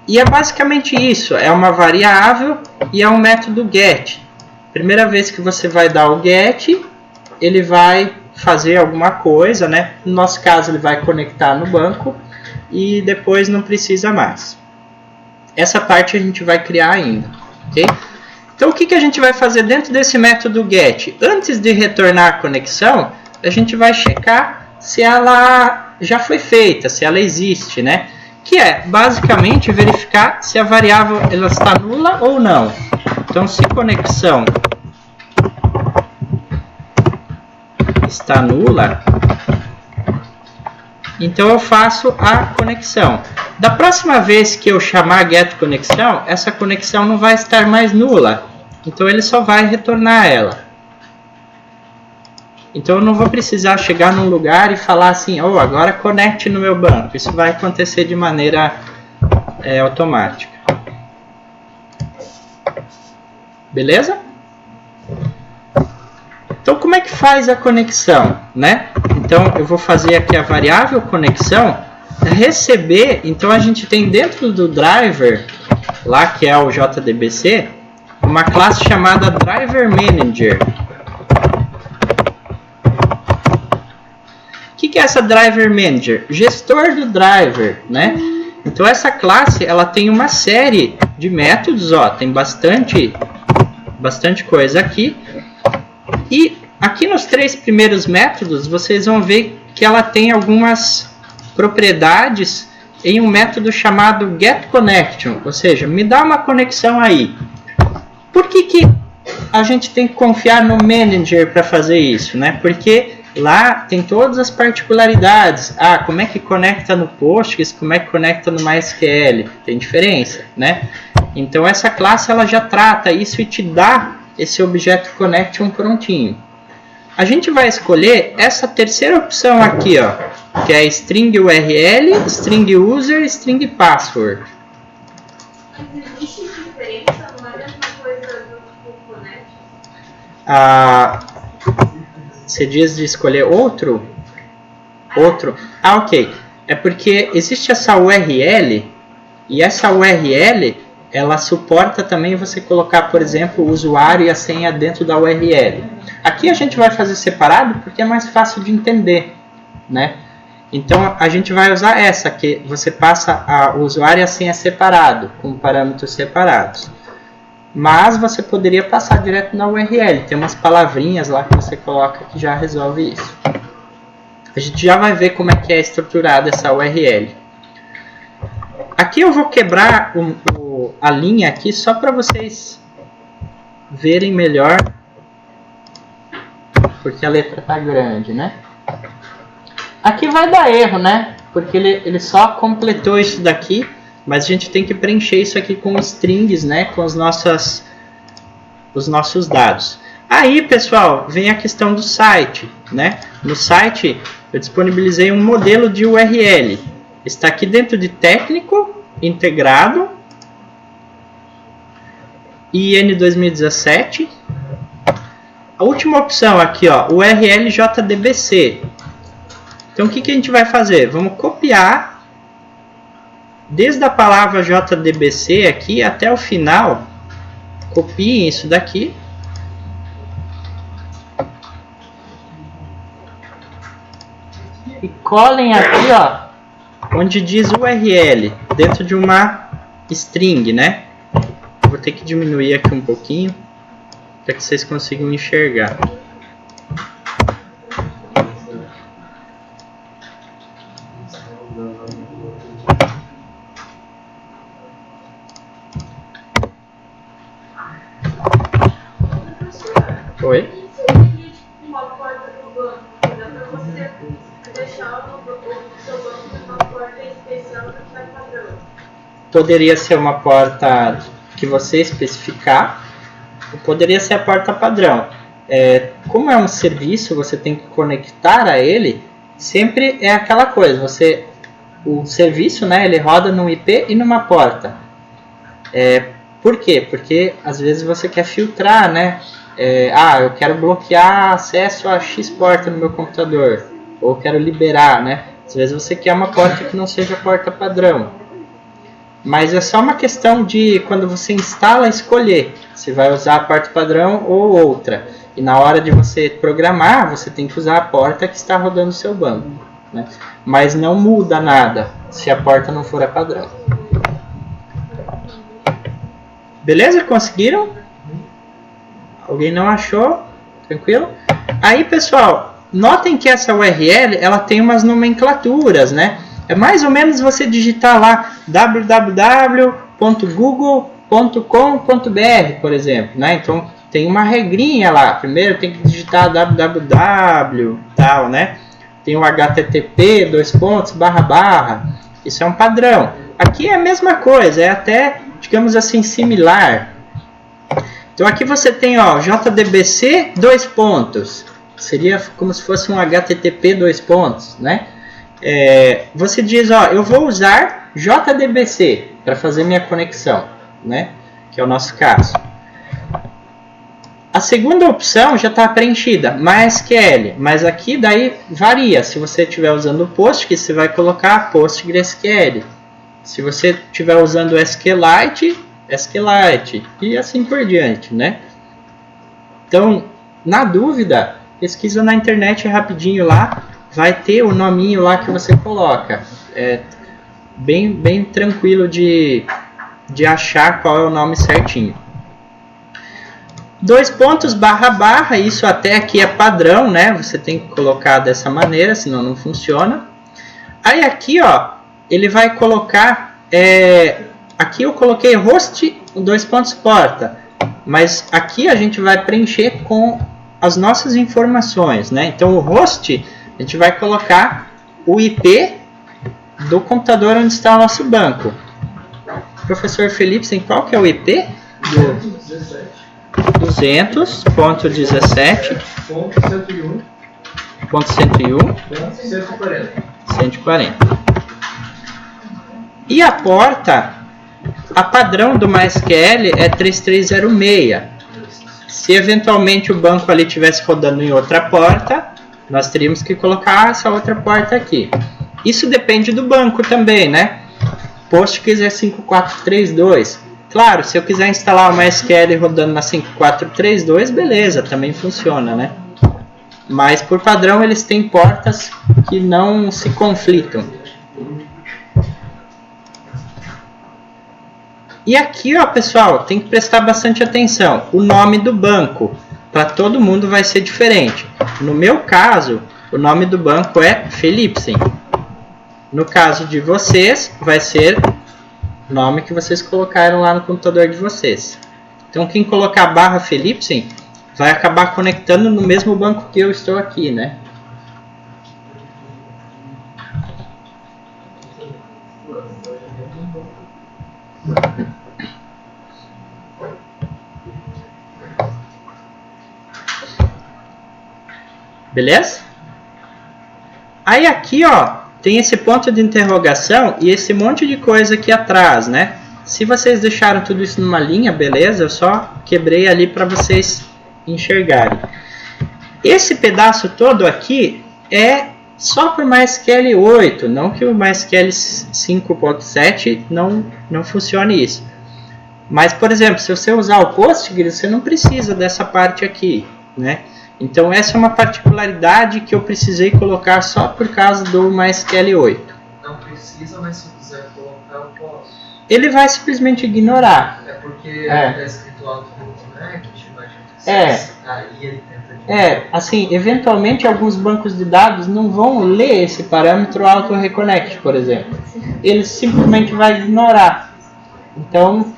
E é basicamente isso. É uma variável e é um método get. Primeira vez que você vai dar o get, ele vai fazer alguma coisa, né? No nosso caso, ele vai conectar no banco e depois não precisa mais. Essa parte a gente vai criar ainda, ok? Então, o que a gente vai fazer dentro desse método get? Antes de retornar a conexão, a gente vai checar se ela já foi feita, se ela existe, né? Que é, basicamente, verificar se a variável ela está nula ou não. Então, se conexão está nula, então eu faço a conexão. Da próxima vez que eu chamar getConexão, essa conexão não vai estar mais nula. Então ele só vai retornar ela. Então eu não vou precisar chegar num lugar e falar assim, agora conecte no meu banco. Isso vai acontecer de maneira automática. Beleza? Então como é que faz a conexão, né? Então eu vou fazer aqui a variável conexão, receber, então a gente tem dentro do driver, lá que é o JDBC, uma classe chamada Driver Manager. O que é essa Driver Manager? Gestor do driver, né? Então essa classe ela tem uma série de métodos, ó, tem bastante coisa aqui. E aqui nos 3 primeiros métodos vocês vão ver que ela tem algumas propriedades em um método chamado getConnection, ou seja, me dá uma conexão aí. Por que a gente tem que confiar no manager para fazer isso, né? Porque lá tem todas as particularidades. Ah, como é que conecta no Postgres, como é que conecta no MySQL? Tem diferença, né? Então essa classe ela já trata isso e te dá esse objeto connection prontinho. A gente vai escolher essa terceira opção aqui, ó, que é string URL, string user, string password. Mas existe diferença? Não é a mesma coisa do tipo connect? Você diz de escolher outro? Outro? Ah, ok. É porque existe essa URL e essa URL ela suporta também você colocar, por exemplo, o usuário e a senha dentro da URL. Aqui a gente vai fazer separado porque é mais fácil de entender, né? Então a gente vai usar essa, que você passa o usuário e a senha separado, com parâmetros separados. Mas você poderia passar direto na URL, tem umas palavrinhas lá que você coloca que já resolve isso. A gente já vai ver como é que é estruturada essa URL. Aqui eu vou quebrar a linha aqui só para vocês verem melhor, porque a letra está grande, né? Aqui vai dar erro, né? Porque ele só completou isso daqui, mas a gente tem que preencher isso aqui com strings, né? Com os nossos dados. Aí, pessoal, vem a questão do site, né? No site eu disponibilizei um modelo de URL. Está aqui dentro de técnico, integrado, IN 2017. A última opção aqui, ó, URL JDBC. Então o que a gente vai fazer? Vamos copiar desde a palavra JDBC aqui até o final. Copiem isso daqui. E colhem aqui, ó, onde diz URL, dentro de uma string, né? Vou ter que diminuir aqui um pouquinho, para que vocês consigam enxergar. Oi? Uma porta do banco, dá para você deixar o seu banco numa porta especial que vai padrão. Poderia ser uma porta que você especificar, ou poderia ser a porta padrão. Como é um serviço, você tem que conectar a ele, sempre é aquela coisa, o serviço, né, ele roda num IP e numa porta. Por quê? Porque às vezes você quer filtrar, né? Eu quero bloquear acesso a X porta no meu computador, ou quero liberar, né? Às vezes você quer uma porta que não seja porta padrão. Mas é só uma questão de, quando você instala, escolher se vai usar a porta padrão ou outra. E na hora de você programar, você tem que usar a porta que está rodando o seu banco, né? Mas não muda nada se a porta não for a padrão. Beleza? Conseguiram? Alguém não achou? Tranquilo? Aí, pessoal, notem que essa URL ela tem umas nomenclaturas, né? É mais ou menos você digitar lá www.google.com.br, por exemplo, né? Então tem uma regrinha lá. Primeiro tem que digitar www, tal, né? Tem o http, //. Isso é um padrão. Aqui é a mesma coisa, é até, digamos assim, similar. Então aqui você tem, ó, JDBC : seria como se fosse um HTTP : né? Você diz, ó, eu vou usar JDBC para fazer minha conexão, né? Que é o nosso caso. A segunda opção já está preenchida, MySQL, mas aqui daí varia. Se você estiver usando o PostgreSQL, você vai colocar PostgreSQL. Se você estiver usando SQLite, SQLite e assim por diante, né? Então, na dúvida, pesquisa na internet rapidinho lá, vai ter o nominho lá que você coloca. É bem tranquilo de achar qual é o nome certinho. 2 pontos, / isso até aqui é padrão, né? Você tem que colocar dessa maneira, senão não funciona. Aí aqui, ó, ele vai colocar, aqui eu coloquei host, 2 pontos porta, mas aqui a gente vai preencher com as nossas informações, né? Então o host, a gente vai colocar o IP do computador onde está o nosso banco. Professor Felipe, qual que é o IP? 200.17.101.140. E a porta, a padrão do MySQL é 3306. Se eventualmente o banco ali estivesse rodando em outra porta, nós teríamos que colocar essa outra porta aqui. Isso depende do banco também, né? Postgres é 5432. Claro, se eu quiser instalar o MySQL rodando na 5432, beleza, também funciona, né? Mas por padrão eles têm portas que não se conflitam. E aqui, ó, pessoal, tem que prestar bastante atenção. O nome do banco, para todo mundo vai ser diferente. No meu caso, o nome do banco é Philipsen. No caso de vocês, vai ser o nome que vocês colocaram lá no computador de vocês. Então, quem colocar /Philipsen vai acabar conectando no mesmo banco que eu estou aqui, né? Beleza? Aí aqui, ó, tem esse ponto de interrogação e esse monte de coisa aqui atrás, né? Se vocês deixaram tudo isso numa linha, beleza? Eu só quebrei ali para vocês enxergarem. Esse pedaço todo aqui é só para o MySQL 8, não que o MySQL 5.7 não funcione isso. Mas, por exemplo, se você usar o Postgres, você não precisa dessa parte aqui, né? Então, essa é uma particularidade que eu precisei colocar só por causa do MySQL 8. Não precisa, mas se quiser colocar, eu posso. Ele vai simplesmente ignorar. É porque está escrito auto-connect, aí ele tenta... assim, eventualmente alguns bancos de dados não vão ler esse parâmetro auto-reconnect, por exemplo. Ele simplesmente vai ignorar. Então...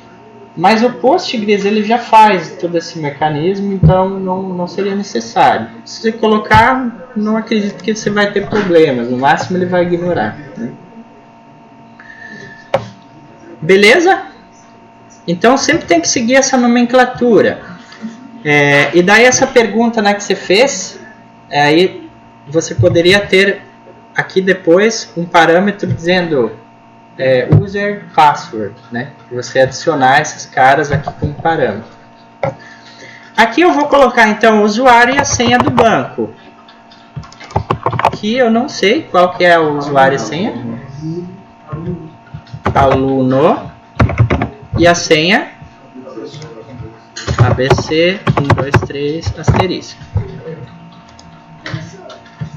Mas o Postgres ele já faz todo esse mecanismo, então não seria necessário. Se você colocar, não acredito que você vai ter problemas. No máximo ele vai ignorar, né? Beleza? Então sempre tem que seguir essa nomenclatura. E daí essa pergunta, né, que você fez, aí você poderia ter aqui depois um parâmetro dizendo... user password, né? Você adicionar esses caras aqui como parâmetro. Aqui eu vou colocar então o usuário e a senha do banco. Aqui eu não sei qual que é o usuário e senha. Aluno. E a senha ABC 123 asterisco.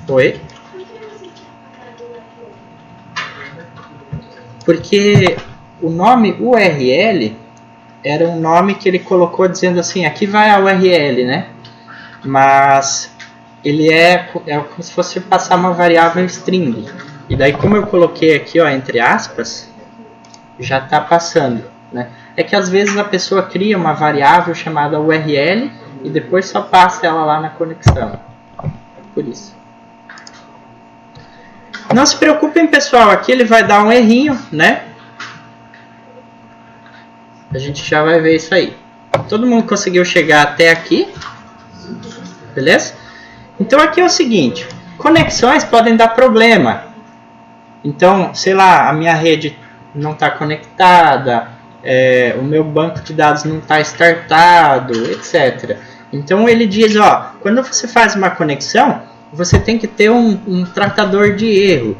Oi? Porque o nome URL era um nome que ele colocou dizendo assim, aqui vai a URL, né? Mas ele é como se fosse passar uma variável string. E daí como eu coloquei aqui, ó, entre aspas, já está passando, né? É que às vezes a pessoa cria uma variável chamada URL e depois só passa ela lá na conexão. Por isso. Não se preocupem, pessoal, aqui ele vai dar um errinho, né? A gente já vai ver isso aí. Todo mundo conseguiu chegar até aqui? Beleza? Então aqui é o seguinte, conexões podem dar problema. Então, sei lá, a minha rede não está conectada, o meu banco de dados não está startado, etc. Então ele diz, ó, quando você faz uma conexão, você tem que ter um tratador de erro.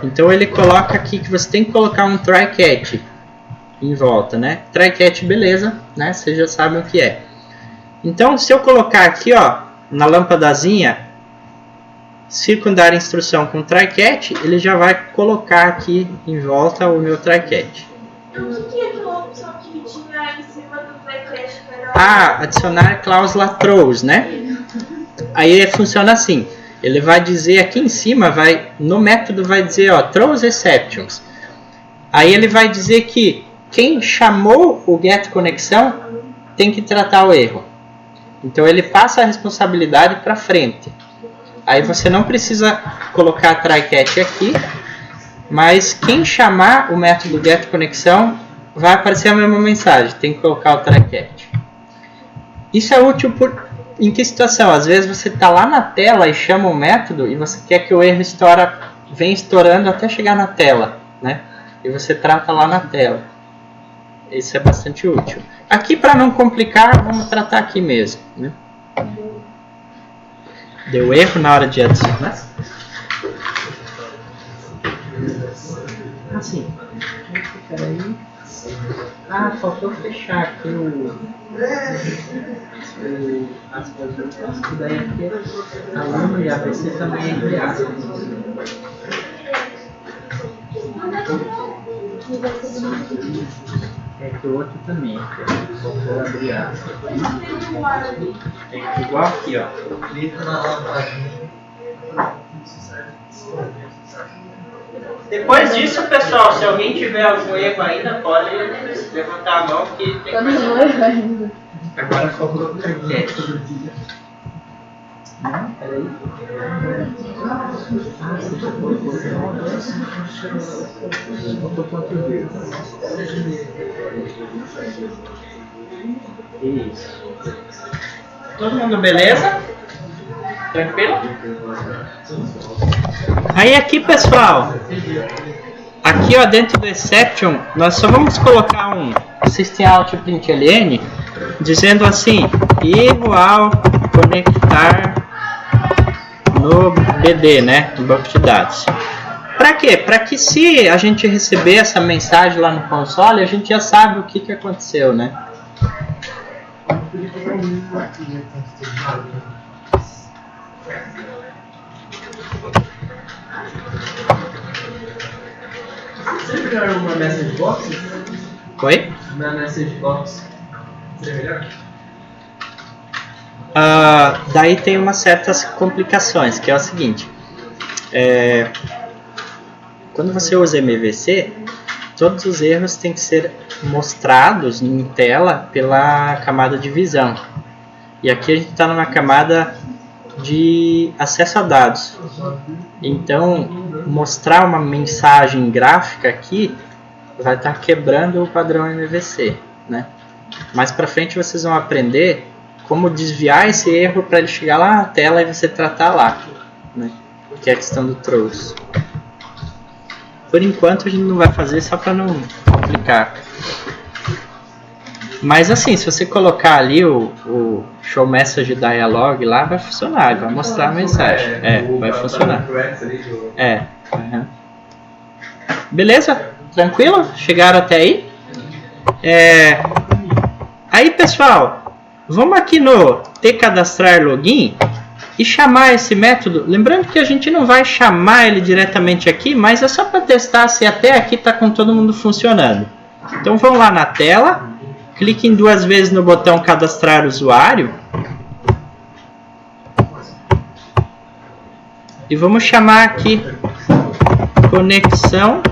Então ele coloca aqui que você tem que colocar um try-catch em volta, né? Try-catch, beleza, né? Vocês já sabem o que é. Então se eu colocar aqui, ó, na lâmpadazinha, circundar instrução com try-catch, ele já vai colocar aqui em volta o meu try-catch. O que é aquela opção que tinha em cima do try-catch? Adicionar cláusula throws, né? Aí funciona assim. Ele vai dizer aqui em cima, no método vai dizer, ó, throws exceptions. Aí ele vai dizer que quem chamou o getConexão tem que tratar o erro. Então ele passa a responsabilidade para frente. Aí você não precisa colocar try-catch aqui, mas quem chamar o método getConexão vai aparecer a mesma mensagem, tem que colocar o try-catch. Isso é útil em que situação? Às vezes você está lá na tela e chama o método e você quer que o erro venha estourando até chegar na tela, né? E você trata lá na tela. Isso é bastante útil. Aqui, para não complicar, vamos tratar aqui mesmo, né? Deu erro na hora de adicionar? Assim. Peraí. Faltou fechar aqui as coisas. Isso daí aqui é aluno e ABC também é entre aspas. É que o outro também. Vou abrir aspas. É igual aqui, ó. Clica na lampadinha. Depois disso, pessoal, se alguém tiver algum erro ainda, pode levantar a mão que tem que... Agora faltou o try-catch. Não, peraí. Isso. Todo mundo beleza? Tranquilo? Aí aqui, pessoal, aqui ó, dentro do exception, nós só vamos colocar um systemout.println dizendo assim, erro ao conectar no BD, né, no banco de dados. Para quê? Para que se a gente receber essa mensagem lá no console, a gente já sabe o que aconteceu, né? Você criou uma message box? Oi? Uma message box. Seria melhor? Daí tem umas certas complicações, que é o seguinte. Quando você usa MVC, todos os erros têm que ser mostrados em tela pela camada de visão. E aqui a gente está numa camada de acesso a dados. Então, mostrar uma mensagem gráfica aqui vai estar quebrando o padrão MVC, né? Mais para frente vocês vão aprender como desviar esse erro para ele chegar lá na tela e você tratar lá, né? Que é a questão do throws. Por enquanto a gente não vai fazer só para não complicar. Mas assim, se você colocar ali o Show Message Dialog lá, vai funcionar, vai mostrar a mensagem. Vai funcionar. Uhum. Beleza? Tranquilo? Chegaram até aí? Aí, pessoal, vamos aqui no tcadastrar login e chamar esse método. Lembrando que a gente não vai chamar ele diretamente aqui, mas é só para testar se até aqui está com todo mundo funcionando. Então vamos lá na tela. Cliquem 2 vezes no botão cadastrar usuário. E vamos chamar aqui conexão.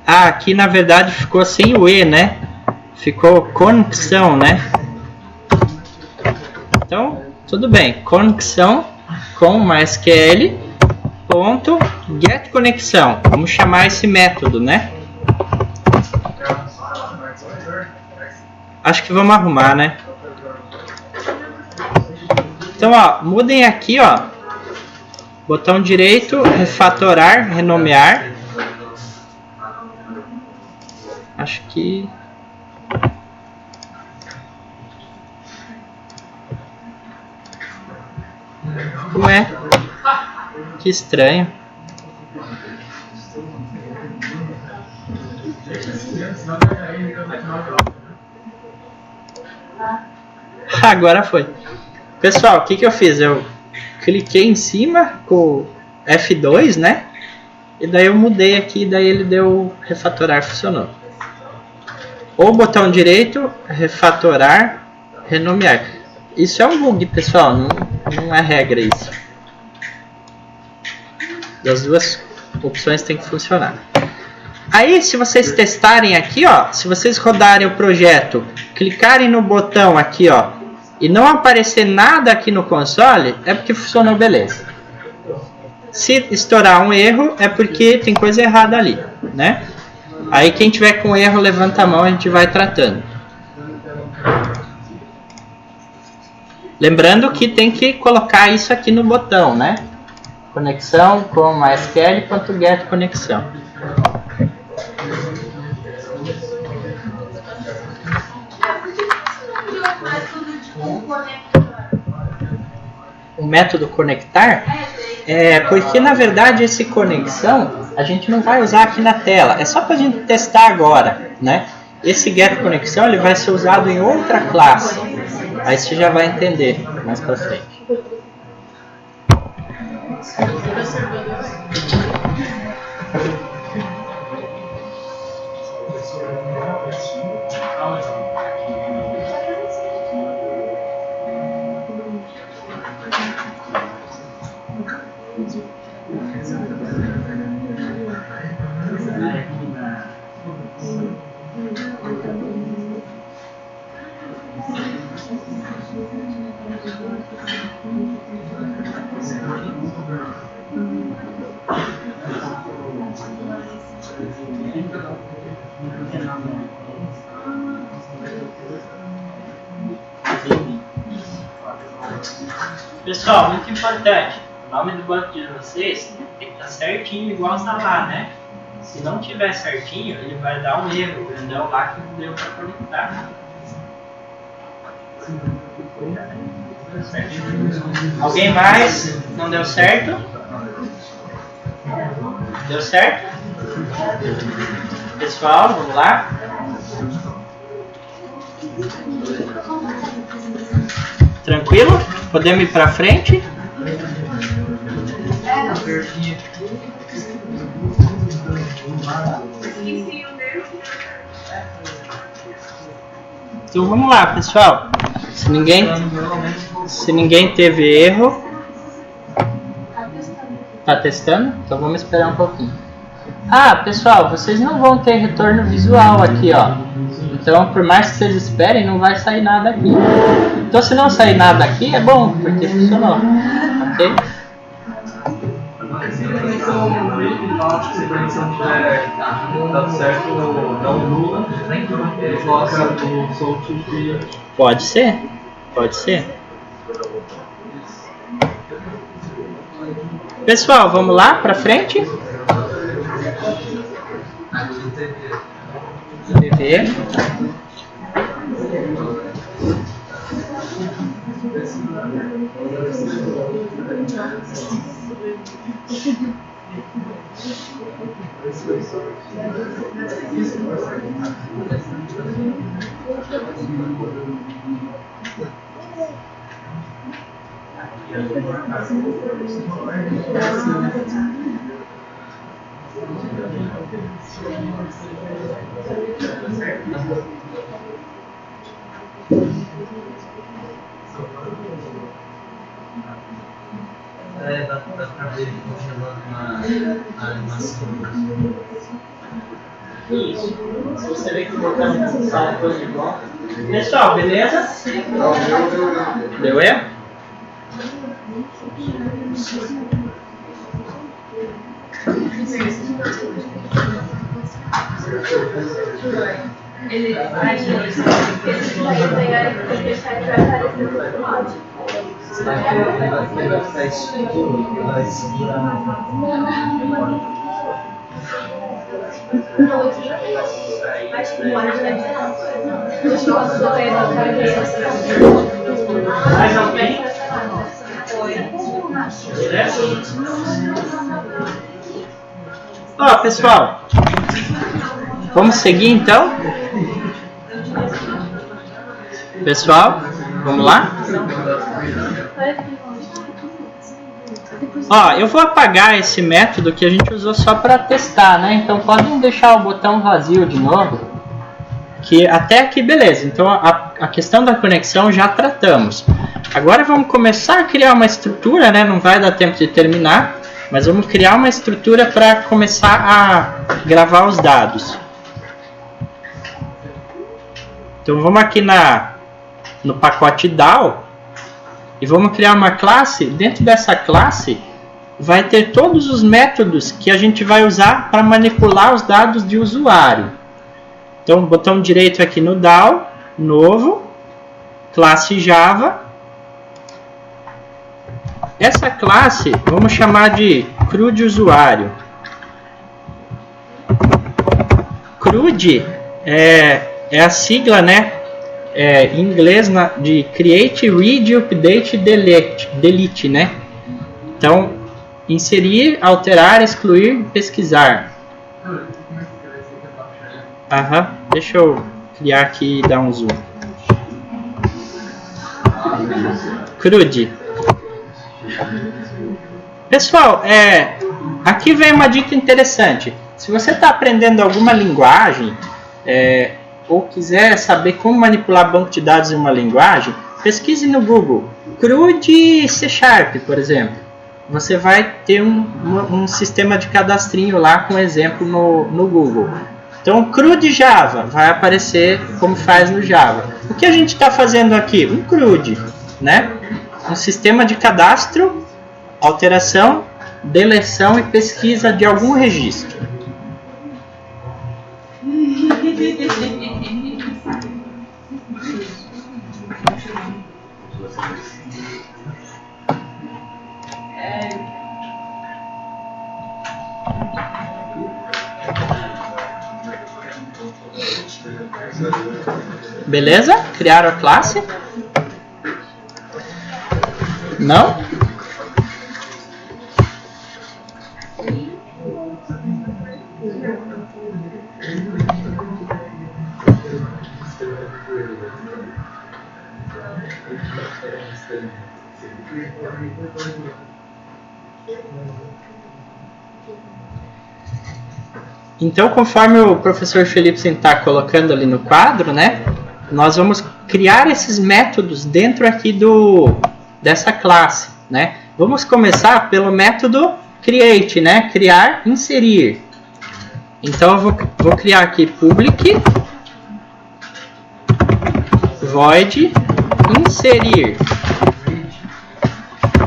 Aqui na verdade ficou sem o E, né? Ficou conexão, né? Então, tudo bem. Conexão com MySQL. Ponto get conexão. Vamos chamar esse método, né? Acho que vamos arrumar, né? Então, ó, mudem aqui, ó. Botão direito, refatorar, renomear. Acho que... Ué, que estranho. Agora foi. Pessoal, o que eu fiz? Eu cliquei em cima com F2, né? E daí eu mudei aqui, daí ele deu refatorar, funcionou. Ou botão direito, refatorar, renomear. Isso é um bug, pessoal, não é regra isso. Das duas opções tem que funcionar. Aí, se vocês testarem aqui, ó, se vocês rodarem o projeto, clicarem no botão aqui, ó, e não aparecer nada aqui no console, é porque funcionou beleza. Se estourar um erro, é porque tem coisa errada ali, né? Aí quem tiver com erro, levanta a mão, a gente vai tratando. Lembrando que tem que colocar isso aqui no botão, né? Conexão com MySQL.get conexão. O método conectar é porque na verdade esse conexão a gente não vai usar aqui na tela, é só para a gente testar agora, né? Esse get conexão ele vai ser usado em outra classe, aí você já vai entender mais para frente. Pessoal, muito importante, o nome do banco de vocês tem que estar certinho igual está lá, né? Se não tiver certinho, ele vai dar um erro grandão lá que não deu para conectar. Alguém mais? Não deu certo? Deu certo? Pessoal, vamos lá? Tranquilo? Podemos ir para frente? Então vamos lá, pessoal. Se ninguém teve erro, tá testando? Então vamos esperar um pouquinho. Ah, pessoal, vocês não vão ter retorno visual aqui, ó. Então, por mais que vocês esperem, não vai sair nada aqui. Então, se não sair nada aqui, é bom, porque funcionou. Ok? Se a conexão tiver dado certo, não nula, ele coloca no solto e... Pode ser, pode ser. Pessoal, vamos lá para frente? TV. Dá pra ver ele congelando na animação. Isso. Se você vê que o botão de salto de bom. Pessoal, beleza? Deu erro? Ele vai pegar e deixar ele vai aparecer no automático. Vai ficar escuro, vai segurar. Mais alguém? Ó, pessoal, vamos seguir então? Pessoal, vamos lá? Ó, eu vou apagar esse método que a gente usou só para testar, né? Então podem deixar o botão vazio de novo. Que até aqui beleza. Então a questão da conexão já tratamos. Agora vamos começar a criar uma estrutura, né? Não vai dar tempo de terminar, mas vamos criar uma estrutura para começar a gravar os dados. Então vamos aqui no pacote DAO e vamos criar uma classe. Dentro dessa classe vai ter todos os métodos que a gente vai usar para manipular os dados de usuário. Então, botão direito aqui no DAO, novo, classe Java. Essa classe vamos chamar de CRUD usuário. CRUD é a sigla, né? Em inglês de Create, Read, Update, Delete, né? Então, inserir, alterar, excluir, pesquisar. Deixa eu criar aqui e dar um zoom. CRUD. Pessoal, aqui vem uma dica interessante. Se você está aprendendo alguma linguagem, ou quiser saber como manipular banco de dados em uma linguagem, pesquise no Google. CRUD C#, por exemplo. Você vai ter um sistema de cadastrinho lá com exemplo no Google. Então, CRUD Java vai aparecer como faz no Java. O que a gente está fazendo aqui? Um CRUD, né? Um sistema de cadastro, alteração, deleção e pesquisa de algum registro. Beleza? Criaram a classe? Não? Então, conforme o professor Felipe está colocando ali no quadro, né, nós vamos criar esses métodos dentro aqui dessa classe, né? Vamos começar pelo método create, né? Criar, inserir. Então, eu vou criar aqui public void inserir.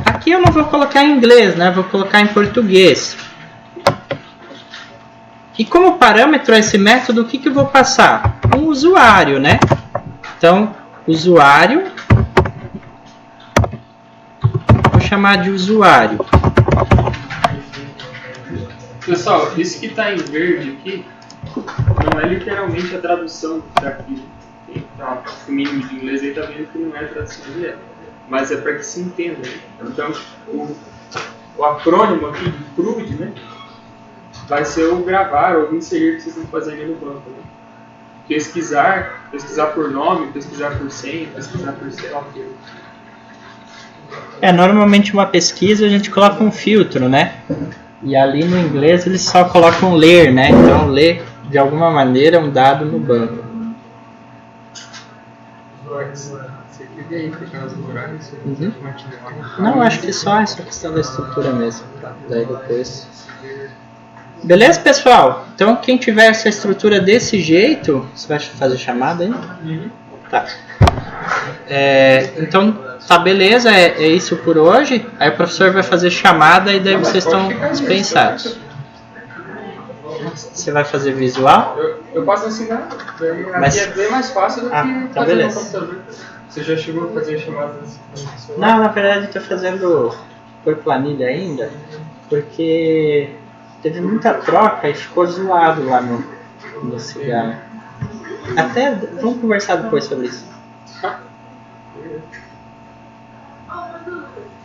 Aqui eu não vou colocar em inglês, né? Vou colocar em português. E como parâmetro a esse método, o que eu vou passar? Um usuário, né? Então, usuário, vou chamar de usuário. Pessoal, isso que está em verde aqui, não é literalmente a tradução daqui. Tá, o mínimo de inglês aí está vendo que não é a tradução direta, mas é para que se entenda. Então, o acrônimo aqui de CRUD, né? Vai ser o gravar ou inserir que vocês estão fazendo no banco. Né? Pesquisar por nome, pesquisar por senha, pesquisar por sei lá o que. Normalmente uma pesquisa a gente coloca um filtro, né? E ali no inglês eles só colocam ler, né? Então ler de alguma maneira um dado no banco. Você clica aí, clica nas horários, Não, acho que só essa questão da estrutura mesmo. Daí depois... Beleza, pessoal? Então, quem tiver essa estrutura desse jeito... Você vai fazer chamada aí? Tá. Então, tá beleza. É isso por hoje. Aí o professor vai fazer chamada e daí vocês estão dispensados. Você vai fazer visual? Eu posso ensinar. Aqui é bem mais fácil do que então fazer beleza. no computador. Você já chegou a fazer chamadas? Não, na verdade eu estou fazendo por planilha ainda. Porque... teve muita troca e ficou zoado lá no cigarro. Até vamos conversar depois sobre isso.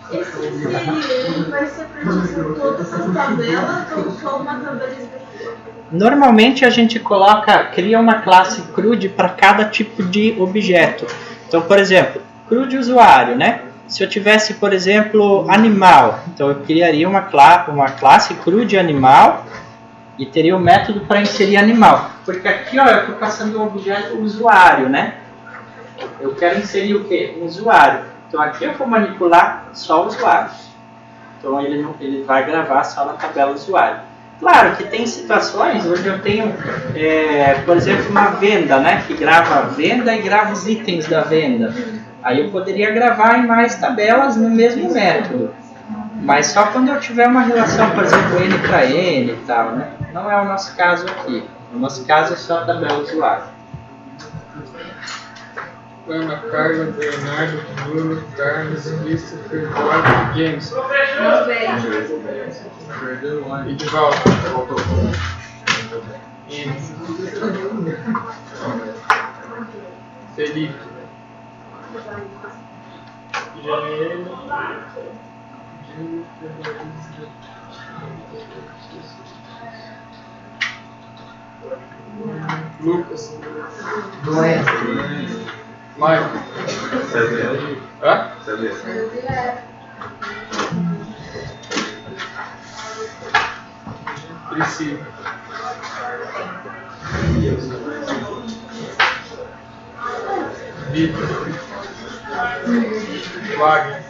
Esse CLM vai ser para todas as tabelas ou só uma tabela específica? Normalmente a gente cria uma classe CRUD para cada tipo de objeto. Então, por exemplo, CRUD usuário, né? Se eu tivesse, por exemplo, animal, então eu criaria uma classe CRUD animal e teria o método para inserir animal. Porque aqui, ó, eu estou passando o objeto usuário, né? Eu quero inserir o quê? Um usuário. Então aqui eu vou manipular só usuários. Então ele vai gravar só na tabela usuário. Claro que tem situações onde eu tenho, por exemplo, uma venda, né? Que grava a venda e grava os itens da venda. Aí eu poderia gravar em mais tabelas no mesmo método. Mas só quando eu tiver uma relação, por exemplo, N para N e tal, né? Não é o nosso caso aqui. No nosso caso é só a tabela usuário. Ana, Carla, Bernardo, Bruno, Carlos, Christopher, Eduardo, James. E de volta. Felipe. Janeiro. Lucas. Michael. Hã? Priscila. Vitor. Wagner.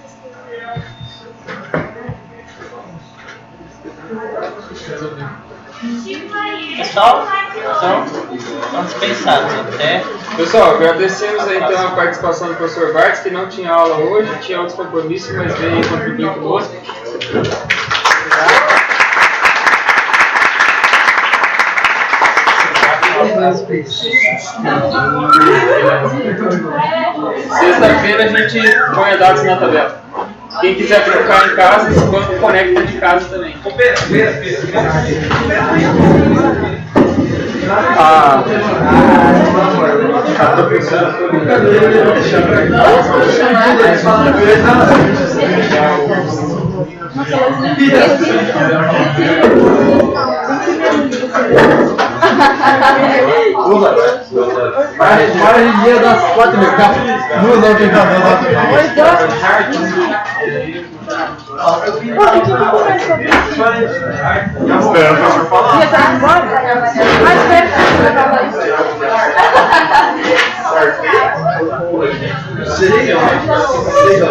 Pessoal, estão dispensados até. Pessoal, agradecemos aí então a participação do professor Bartz, que não tinha aula hoje, tinha outros compromissos, mas veio contribuir conosco. Sexta-feira a gente põe a dados na tabela. Quem quiser trocar em casa, esse banco conecta de casa também. Tô pensando. Para de dia das 4 mil carros. Duas orientações lá. Esperando pra falar. Já tá embora? Mas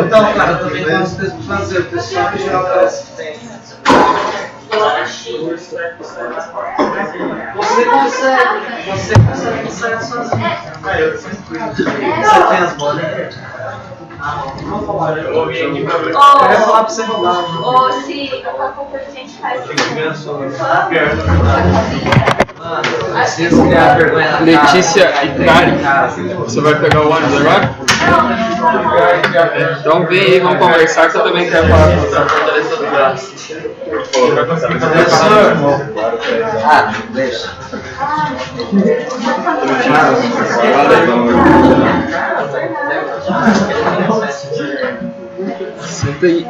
Então, cara, também tem umas coisas pra fazer. O pessoal que já aparece tem. Você consegue ensaiar sozinho. Você tem as bolinhas? Eu ia falar pra você roubar. ou se alguma coisa a gente faz Letícia e Kari, você vai pegar o ônibus agora? Então vem aí, vamos conversar que eu também quero falar com você. Deixa. Senta aí.